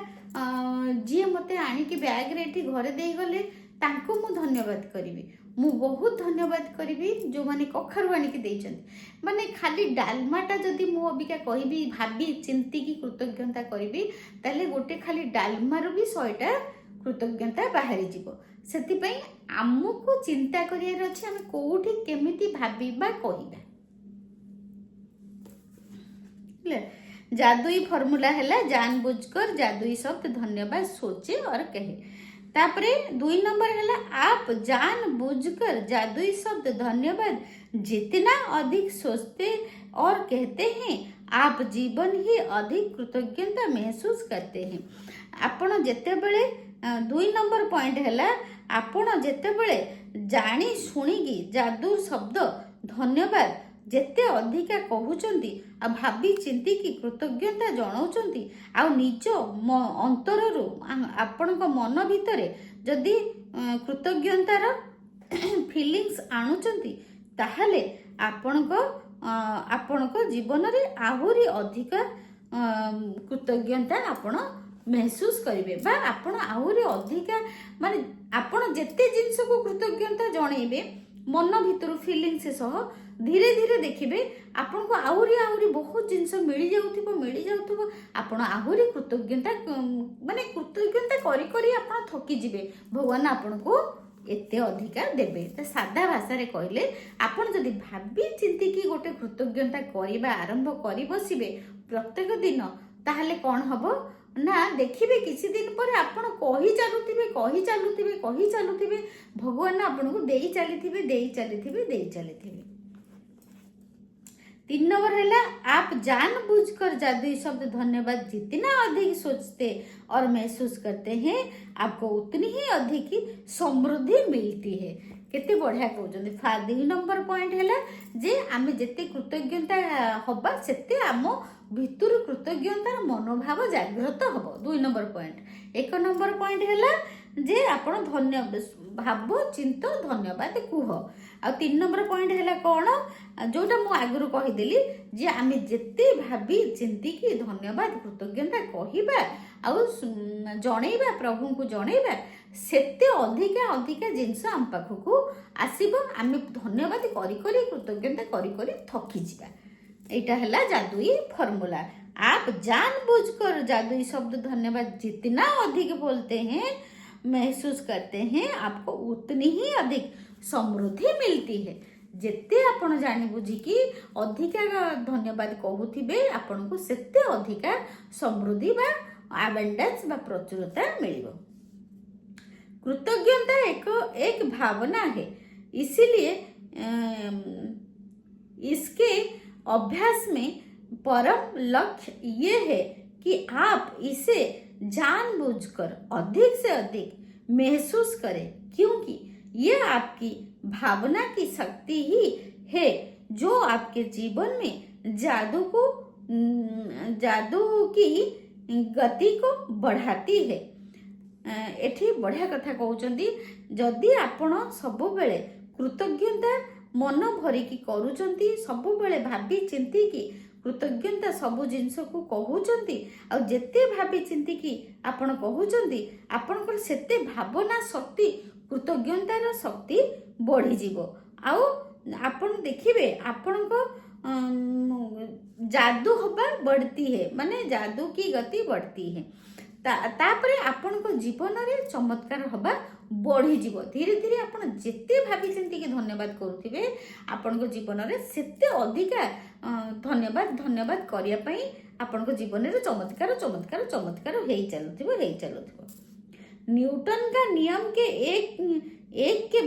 जी मते आनिकी बैग रे एठी घरे देई गले तांको मु धन्यवाद करी मु बहुत धन्यवाद करी जो माने कखारु आनिकी देइचंती माने खाली डालमाटा जदि मु अबिका कहबी भाबी चिंती की कृतज्ञता करी ताले गोटे खाली डालमारू भी 100टा कृतज्ञता बाहरी जीवो सेति पई आमको चिंता करियार अछि हम कोठी केमिति भाबीबा कहिबा जादुई फॉर्मूला है जानबूझकर जादुई शब्द धन्यवाद सोचे और कहे। तापरे 2 नंबर है आप जानबूझकर जादुई शब्द धन्यवाद जितना अधिक सोचते और कहते हैं आप जीवन ही अधिक कृतज्ञता महसूस करते हैं। आपण जेतेबेले 2 नंबर पॉइंट है आपण जेतेबेले जानी शुणिकी जादू शब्द धन्यवाद जेते अधिका कहउचंती आ भाबी चिंती की कृतज्ञता जणाउचंती आ निज अंतररू आपणक मन भितरे जदि कृतज्ञतार फीलिंग्स आणुचंती ताहले आपणक जीवन रे आहुरी अधिका कृतज्ञता आपण महसूस करेंगे बा आपण आहुरी अधिका माने आपण जेते जिनस को कृतज्ञता जणेबे मन भितर फीलिंग्स सह धीरे धीरे देखिए आपन को आहुरी आहुरी बहुत जिनस मिल जाउथबो आपण आहुरी कृतज्ञता माने कृतज्ञता करी करी आपण थकी जिवे भगवान आपण को एते अधिका देबे। तो सादा भाषा रे कहले आपण जदि भाबी चिंती की गोटे कृतज्ञता करिबा आरंभ करी बसिबे प्रत्येक दिन ताहले कोन हबो ना देखिए किसी दिन पर आपण कही चलुथिबे भगवान आपण को देई चलिथिबे। 3 नंबर है आप जानबूझकर जादुई शब्द धन्यवाद जितना अधिक सोचते और महसूस करते हैं आपको उतनी ही अधिक समृद्धि मिलती है। केते बढ़िया कहते 2 नंबर पॉइंट है जे आमे जेते कृतज्ञता हबा सेते आम भितर कृतज्ञतार मनोभाव जागृत हम। 2 नंबर पॉइंट 1 नंबर पॉइंट है जे आपण धन्यवाद भाव चिंत धन्यवाद कुह। आ 3 नंबर पॉइंट है कौन जोटा मु आगु कहीदेली जे आमे जेते भाभी चिंती की धन्यवाद कृतज्ञता कहबा आउ जणैबा प्रभु को जणैबा सेते अधिका अधिका जिनस आम पाखकू आसीबो आमे धन्यवाद करी करी कृतज्ञता करी करी थकी जिबा। एटा है जादुई फॉर्मूला। आप जानबूझकर जादुई शब्द धन्यवाद जितना अधिक बोलते हैं महसूस करते हैं आपको उतनी ही अधिक समृद्धि मिलती है। जेते आपण जानी बुझी की अधिका धन्यवाद कहूथिबे आपण को सेते अधिका समृद्धि बा अबंडेंस बा प्रचुरता मिलिबो। कृतज्ञता एक भावना है, इसीलिए इसके अभ्यास में परम लक्ष्य ये है कि आप इसे जानबूझकर अधिक से अधिक महसूस करें, क्योंकि ये आपकी भावना की शक्ति ही है जो आपके जीवन में जादू की गति को बढ़ाती है। एठी बढ़िया कथा कहउचंदी जदि आपण सबु बेले कृतज्ञता मन भरिकी करूचंती सबु बेले भाबी चिंती की कृतज्ञता सबु जिनस को कहउचंती आ जेते भाबी चिंती की आपण कहउचंती आपनकर सेते भावना शक्ति कृतज्ञतार शक्ति बढ़ी जीवो। आउ आपण देखिबे आपण को जादू हवा बढ़ती है, माने जादू की गति बढ़ती है। तापरे आपण को जीवन रे चमत्कार हवा बढ़ी जीवो। धीरे धीरे आपण जेते भाबी चिंती के धन्यवाद करूथिबे आपण को जीवन रे सेते अधिका धन्यवाद करिया पई आपण को जीवन रे चमत्कार चमत्कार चमत्कार हेई चलुथिबो। न्यूटन का नियम के एक के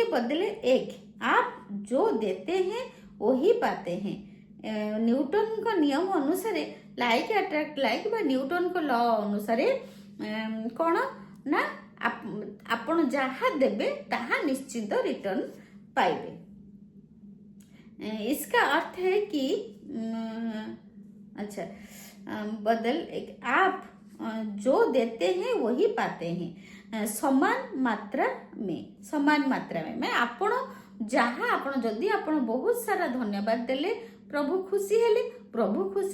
बदले एक आप जो देते हैं वही पाते हैं। न्यूटन का नियम अनुसार लाइक अट्रैक्ट लाइक बा न्यूटन को लॉ अनुसार कौन ना आपण जहाँ देबे ताहा निश्चित रिटर्न पाइबे। इसका अर्थ है कि आप जो देते हैं वही पाते हैं समान मात्रा में। मैं आपण जहाँ आपण जदि आपण बहुत सारा धन्यवाद देले प्रभु खुशी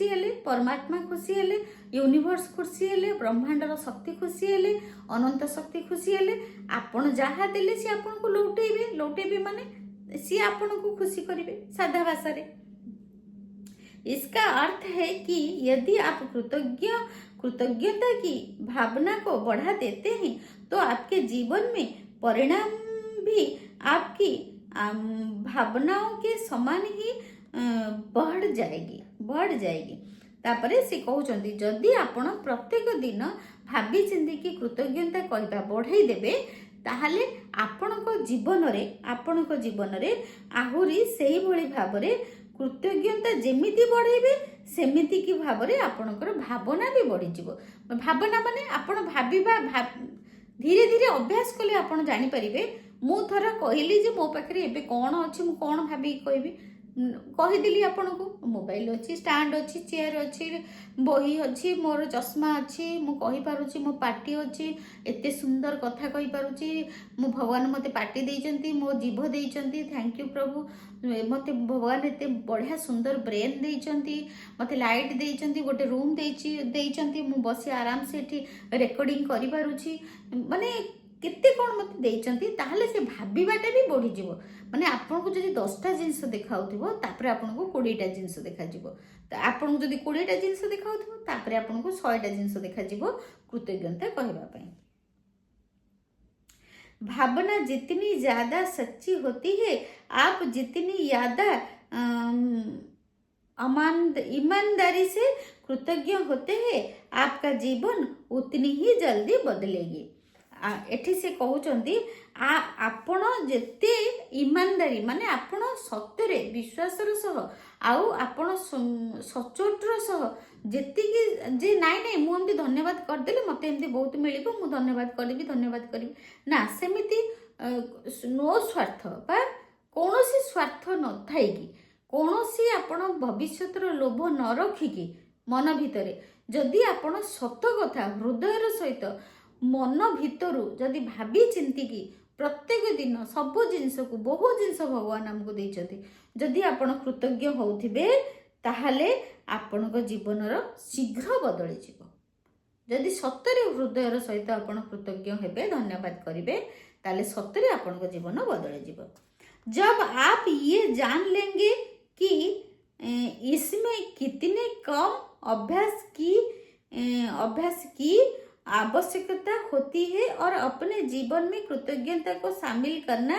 हेले परमात्मा खुशी हेले यूनिवर्स खुशी हेले ब्रह्मांडर शक्ति खुशी हेले अनंत शक्ति खुशी हेले आपण जहाँ देले सी आपण को लौटेबे माने सी आपण को खुशी करिवे। साधा भाषा रे इसका अर्थ है कि यदि आप कृतज्ञता की भावना को बढ़ा देते हैं तो आपके जीवन में परिणाम भी आपकी भावनाओं के समान ही बढ़ जाएगी। तापरे से कहउचंदी जदि आपण प्रत्येक दिन भाबी चिंती कि कृतज्ञता कहबा बढ़ाई देबे ताहले आपणको जीवन रे आहुरी सेही भली भाबरे कृतज्ञता जेमिति बढ़ेबे सेमिति की भाबरे आपणकर भावना भी बढ़ी जिवो। भावना माने आपण भाबिबा धीरे धीरे अभ्यास कले आपण जानि परिबे। मु थर कहली जे मो पाखरे एबे कोन अछि मु कोन भाबी कहबी कहीदेली आपन को मोबाइल अच्छी स्टैंड अच्छी चेयर अच्छी बही अच्छी मोर चश्मा अच्छी मु कहि पारुची मो पार्टी अच्छी एते सुंदर कथा कहि पारुची मु भगवान मते पार्टी देइचंती मो जीभ देइचंती थैंक यू प्रभु मते भगवान एते बढ़िया सुंदर ब्रेन देइचंती मते लाइट देइचंती गोटे रूम देइचंती मु बसी आराम से एठी रेकॉर्डिंग करि पारुची माने केते कोन मते देइचंती ताहले से भाबीबाटा भी बढ़ी जिवो। माने आपन को जदि 10टा जिंस देखाउथिबो तापरे आपन को 20टा जिंस देखा जिवो। त आपन को जदि 20टा जिंस देखाउथिबो तापरे आपन को 100टा जिंस देखा जिवो कृतज्ञता कहबा पई। भावना जितनी ज्यादा सच्ची होती है आप जितनी ज्यादा ईमानदारी से कृतज्ञ होते हैं आपका जीवन उतनी ही जल्दी बदलेगी। एठी से कहउचंदी आपण जेते ईमानदारी माने आपण सत्यरे विश्वासर सह आउ आपण सचोटर सह जेति कि जे नाइ नाइ मु एमती धन्यवाद कर देले मते एमती बहुत मिलिबो मु धन्यवाद करबी ना सेमिति नो स्वार्थ बा कोनोसी स्वार्थ न थाइकी कोनोसी आपण भविष्यतर लोभ न रखिकी मन भितरे जदि आपण सत कथा हृदयर सहित मन भितरु जदि भाबी चिंती की प्रत्येक दिन सब जिनस को बहु जिनस भगवान हमको देइछथि जदि आपण कृतज्ञ होउथिबे ताहले आपण को जीवनर शीघ्र बदली जिवो। जदि सत्तरे हृदयर सहित आपण कृतज्ञ हेबे धन्यवाद करिवे ताले सत्तरे आपण को जीवन बदली जिवो। जब आप ये जान लेंगे कि इसमें कितने कम अभ्यास की आवश्यकता होती है और अपने जीवन में कृतज्ञता को शामिल करना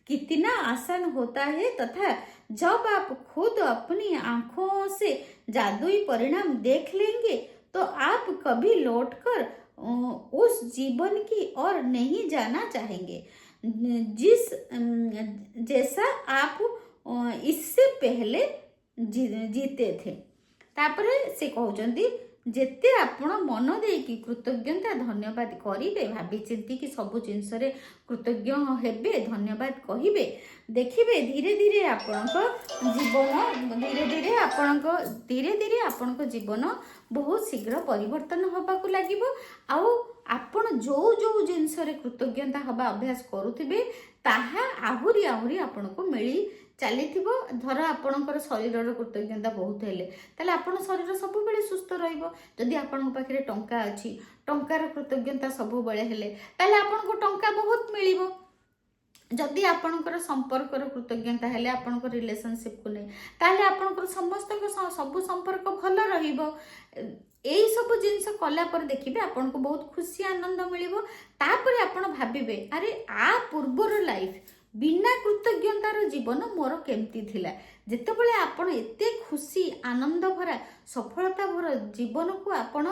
कितना आसान होता है तथा जब आप खुद अपनी आंखों से जादुई परिणाम देख लेंगे तो आप कभी लौटकर उस जीवन की ओर नहीं जाना चाहेंगे जैसा आप इससे पहले जीते थे। तापरे से कहउचंदी जेते आपण मन देकी कृतज्ञता धन्यवाद करिवे भाबी चिंती कि सब जिनस रे कृतज्ञ हेबे धन्यवाद कहिबे देखिबे धीरे धीरे आपणको जीवन बहुत शीघ्र परिवर्तन होबाकू लागिबो। आउ आपण जो जिनस रे कृतज्ञता हबा अभ्यास करूथिबे ताहा आहुरी आपणको मिली चलीथिबो। धर आपणकर शरीरर कृतज्ञता बहुत हेले ताले आपण शरीर सब बेले सुस्थ रहइबो। जदि आपण पाखरे टंका अछि टंकार कृतज्ञता सब बेले हेले ताले आपणको टंका बहुत मिलिबो। जदि आपणकर संपर्कर कृतज्ञता हेले आपणकर रिलेशनशिप को नै ताले आपणकर समस्त सब संपर्क भल रहिबो। एई सब जिंस कला पर देखिबे आपनको बहुत खुशी आनंद मिलिबो। तापरे आपण भाबिबे अरे आ पूर्वर लाइफ बिना कृतज्ञतार जीवन मोर केमती थिला। जेतेबेले आपण एते खुशी आनंद भरा सफलता भरा जीवन को आपण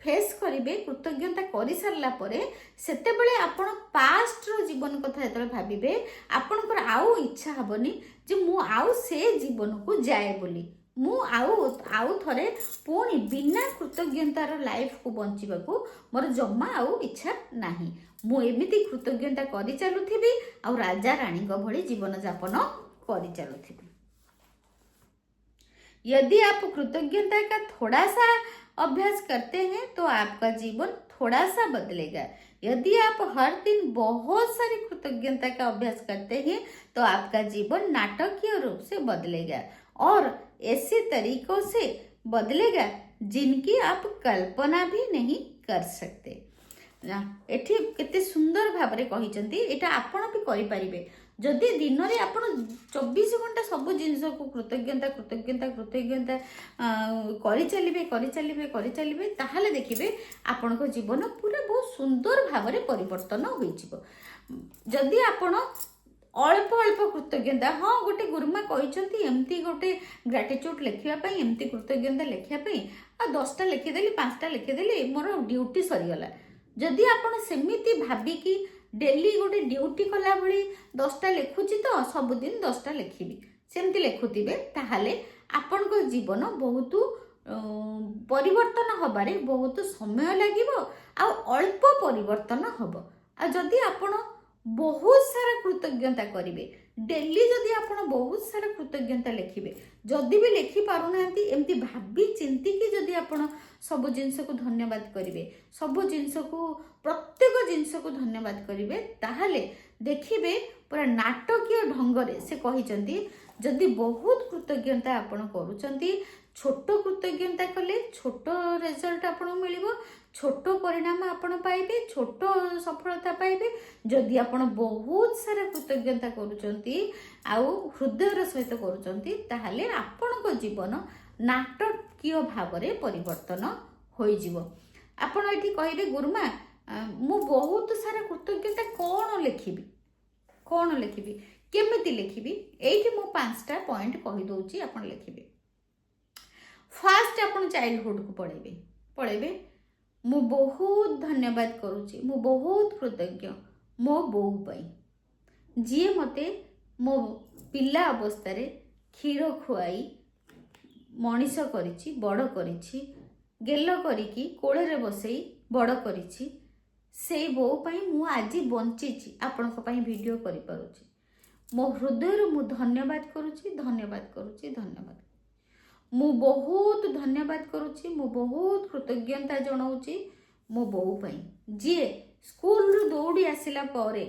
फेस करिवे कृतज्ञता करि सारला परे सेतेबेले आपण पास्ट रो जीवन कथा जेतेबेले भाबिबे आपणकर आउ इच्छा हबनी जे मु आउ से जीवन को जाए बोली मु आउ थरे पुणी बिना कृतज्ञतार लाइफ को बंचिबा को मोर जम्मा आउ इच्छा नाही। मु एमिति कृतज्ञता करि चालुथिबी आउ राजा रानी को भली जीवन यापन करि चालुथिबी। यदि आप कृतज्ञता का थोड़ा सा अभ्यास करते हैं तो आपका जीवन थोड़ा सा बदलेगा। यदि आप हर दिन बहुत सारी कृतज्ञता का अभ्यास करते हैं तो आपका जीवन नाटकीय रूप से बदलेगा और ऐसे तरीकों से बदलेगा जिनकी आप कल्पना भी नहीं कर सकते। एठी केते सुंदर भाबरे कहिचंती एटा आपण भी करि परिबे। जदि दिन रे आपण 24 घंटा सब जिंस को कृतज्ञता करि चलिबे ताहाले देखिबे आपण को जीवन पूरा बहुत सुंदर भाबरे परिवर्तन होई जिवो। जदि आपण अल्प अल्प कृतज्ञता। हाँ गोटे गुरुमा कहते एमती गोटे ग्राटिट्यूड लिखापी एमती कृतज्ञता लिखापी आ 10टा लिखिदेली 5टा लिखिदेली मोर ड्यूटी सरीगला। जदि आपण सेमिति भाविकी डेली गोटे ड्यूटी कला भली 10टा लिखुची तो सबुदिन 10टा लिखिबी सेमती लिखुथिबे ताहाले आपनको जीवन बहुत परिवर्तन हबारे बहुत समय लागिबो आ अल्प परिवर्तन हबो। आ जदि आपण बहुत सारा कृतज्ञता करेंगे डेली जदि आप बहुत सारा कृतज्ञता लिखिबे जदि भी लिखि पारुना एमती भाभी चिंती कि जदि आप सब जिनस को धन्यवाद करेंगे सब जिनस को प्रत्येक जिनस को धन्यवाद करेंगे ताहले देखिबे पूरा नाटकीय ढंगरे से कहिसंती जदि बहुत कृतज्ञता आपण करूचंती छोट कृतज्ञता कले छोट रिजल्ट आपन मिलिबो छोट परिणाम आपण पाइबे छोट सफलता पाइबे। जदि आपण बहुत सारा कृतज्ञता करूचंती आउ हृदयर सहित करूचंती ताहले आपणको जीवन नाटकीय भावरे परिवर्तन होई जिवो। आपण एठी कहिबे गुरुमा मु बहुत सारा कृतज्ञता कौन लिखिबी केमिति लिखिबी एठी मु 5टा पॉइंट कहि दउची आपण लिखिबे। फास्ट आपण चाइल्डहुड को पढ़ेबे मु बहुत धन्यवाद करूची मु बहुत कृतज्ञ मो बोऊ पाई जी मते मो पिला अवस्था रे क्षीर खुआई मनीष करिछि बड़ करिछि गेल करिकी कोळे रे बसई बड़ करिछि से बोऊ पाई मु आज बंचीछि आपण को पाई वीडियो करि पारुछि मो हृदय मु धन्यवाद करूछि धन्यवाद मु बहुत धन्यवाद करुच्ची मु बहुत कृतज्ञता जनाऊँगी मो बोऊ पाई जी स्कूल रु दौड़ी आसिला परे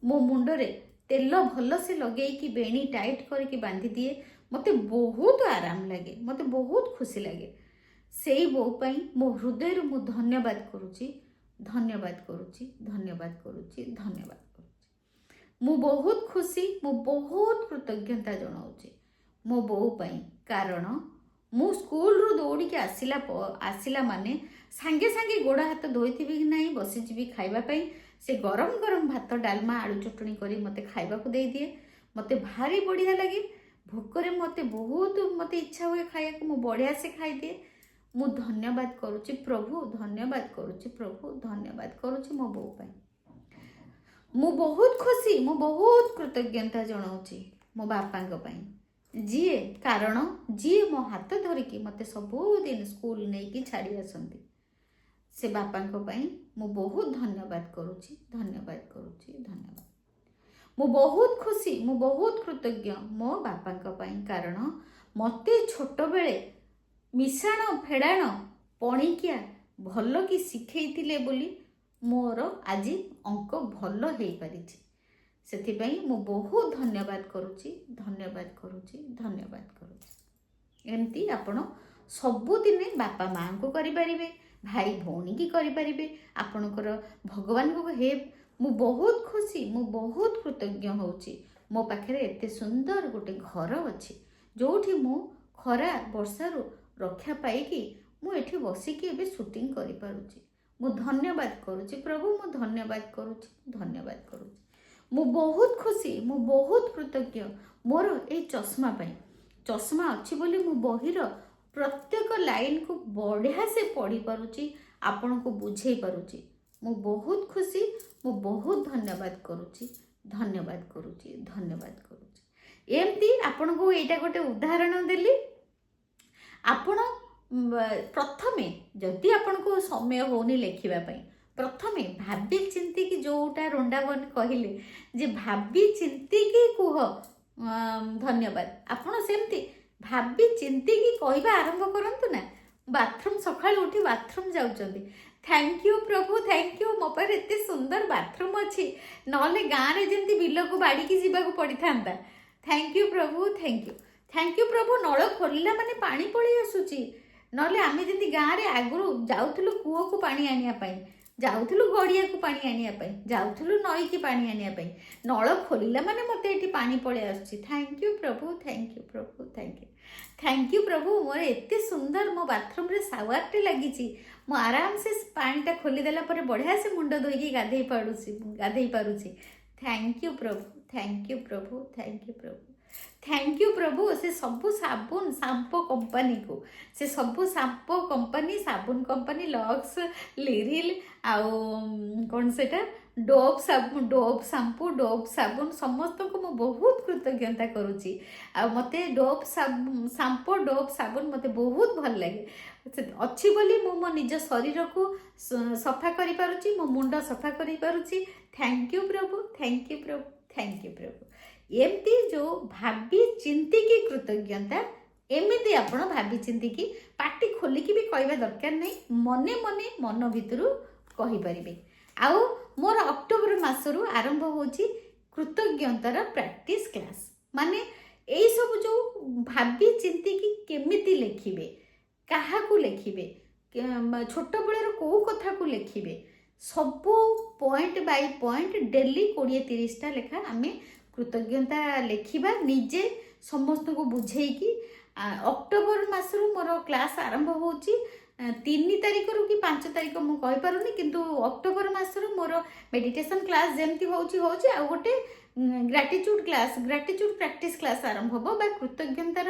मो मुंडरे तेल भल से लगे कि बेणी टाइट करके बांधी दिए मते बहुत आराम लगे मते बहुत खुशी लगे से बोऊ पाई मो हृदय मु धन्यवाद करुच्ची मु बहुत खुशी मु बहुत कृतज्ञता जनाऊँगी मो बोऊ पाई कारण मु स्कूल रु दौड़ी के आसिला माने सांगे सांगे गोड़ हाथ धोईथि कि नहीं बसीजी खाइबा पाई से गरम गरम भात डालमा आलू चटणी करी मते खाइबा को दे दिए मते भारी बढ़िया लगे भोकरे मते बहुत मते इच्छा हुए खाइया को मु बढ़िया से खाई दिए मु धन्यवाद करूची प्रभु धन्यवाद करूची प्रभु धन्यवाद करूची मो बोऊ पाई मु बहुत खुशी मु बहुत कृतज्ञता जनाऊँगी मो बापा पाई जी कारण जी मो हाथ धरिकी मते सबुदिन स्कूल नहीं कि छाड़ी आसंती से बापा मु बहुत धन्यवाद करूची धन्यवाद मु बहुत खुशी मु बहुत कृतज्ञ मो बापा कारण मते छोट बेले मिशाण फेड़ाण पणिकिया भल कि शिखैथिले बोली मोर आज अंक भल हो पारि सेथिपाई मु बहुत धन्यवाद करूची एमती आपण सबुदिने बापा माँ को करें भाई भौणी की करें आपणकर भगवान को हे मु बहुत खुशी मु बहुत कृतज्ञ होची मो पाखे एते सुंदर गोटे घर अच्छी जोठी मु खरा वर्षारू रक्षा पाई मु एठी बसिकी एबे शूटिंग करि पारुची मु धन्यवाद करूची प्रभु मु धन्यवाद करूची मु बहुत खुशी मु बहुत कृतज्ञ मोर ए चश्मा अच्छी बोली मु बहिर प्रत्येक लाइन को बढ़िया से पढ़ी पारुची आपण को बुझे पारुची मु बहुत खुशी मु बहुत धन्यवाद करूची एमती आपण को एटा गोटे उदाहरण देली आपण प्रथमे जदि आपण को समय होनी लिखिबा पई प्रथमे भाबी चिंती कि जोटा रंडावन कहले जे भाबी चिंती कि कुह धन्यवाद आपण सेमती भाबी चिंती कि कहबा आरंभ करंतु ना बाथरूम सकाळ उठी बाथरूम जाउचंदी थैंक यू प्रभु थैंक यू मो पर एते सुंदर बाथरूम अच्छी नले गाँ रे जेंती बिल को बाड़ी की जीवा को पड़ी थांता थैंक यू प्रभु नल खोलिला माने पानी पड़ी आसुची नले आमे जेंती गाँ रे आगुरु जाउथुलु कुओ को पानी आनिया पई जाउथुलु गड़िया को पानी आनिया पई जाउथुलु नई की पानी आनिया पई नल खोलिला माने मते एठी पानी पड़ी आसुची थैंक यू प्रभु मोर एते सुंदर मो बाथरूम रे शावर टे लागिची मो आराम से पानी टा खोली देला परे बढ़िया से मुंड धोई गाधई पारुची थैंक यू प्रभु थैंक यू प्रभु, थैंक यू प्रभु, थैंक यू प्रभु। से सबू साबुन सांपो कंपनी को, से सबू सांपो कंपनी, साबुन कंपनी, लक्स, लिरिल आउ कौन सेटा डोभ साबुन, डोभ शाम्पू, डोभ साबुन समस्त को मु बहुत कृतज्ञता करुच्ची। आ मते डोभ शाम्पू, डोभ साबुन मते बहुत भल लगे अच्छी बोली मु मो निज शरीर को सफा करि पारुची, मो मुंड सफा करि पारुची। थैंक यू प्रभु, थैंक यू प्रभु, थैंक यू प्रभु। एमती जो भाभी चिंती की कृतज्ञता, एमती आपण भाभी चिंती की पार्टी खोलिकी भी कहवा दरकार नहीं, मने मने मन भितरु कहि परिबे। आउ मोर अक्टोबर मासरु आरंभ होची कृतज्ञतार प्रैक्टिस क्लास। माने एई सब जो भाभी चिंती की केमिति लेखिबे, काहाकू लेखिबे, छोट बेलर को कथा को लेखिबे, सबू पॉइंट बाय पॉइंट डेली 20-30टा लेखा आमे कृतज्ञता लेखिबा निजे समस्त को बुझेकी। अक्टोबर मासरु मोर क्लास आरंभ होची 3 तारिख रु कि 5 तारिख मु कहि पारुनी, किंतु अक्टोबर मासरु मोर मेडिटेशन क्लास जेमती होची होची आ गोटे gratitude class, gratitude practice class आरंभ होबो बा कृतज्ञतार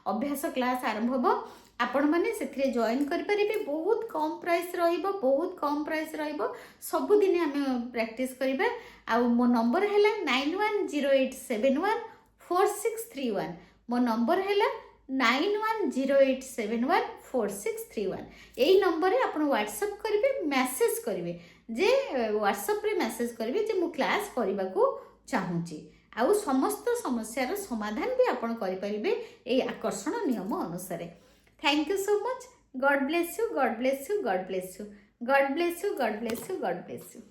अभ्यास क्लास आरंभ होबो। आपण माने सेथिरे जॉइन करि परिबे। बहुत कम प्राइस रहिबो, बहुत कम प्राइस रहिबो। सब दिन हमें प्रैक्टिस करिबा। आ मो नंबर हैला 9108714631। मो नंबर हैला 9108714631। यही नंबर रे आपण व्हाट्सएप करिवे, मैसेज करिवे जे व्हाट्सएप रे मैसेज करिवे जे मु क्लास करबा को चाहूची। आउ समस्त समस्यार समाधान भी आपण करि परिबे एई आकर्षण नियम अनुसार। Thank you so much. God bless you, God bless you, God bless you, God bless you, God bless you, God bless you.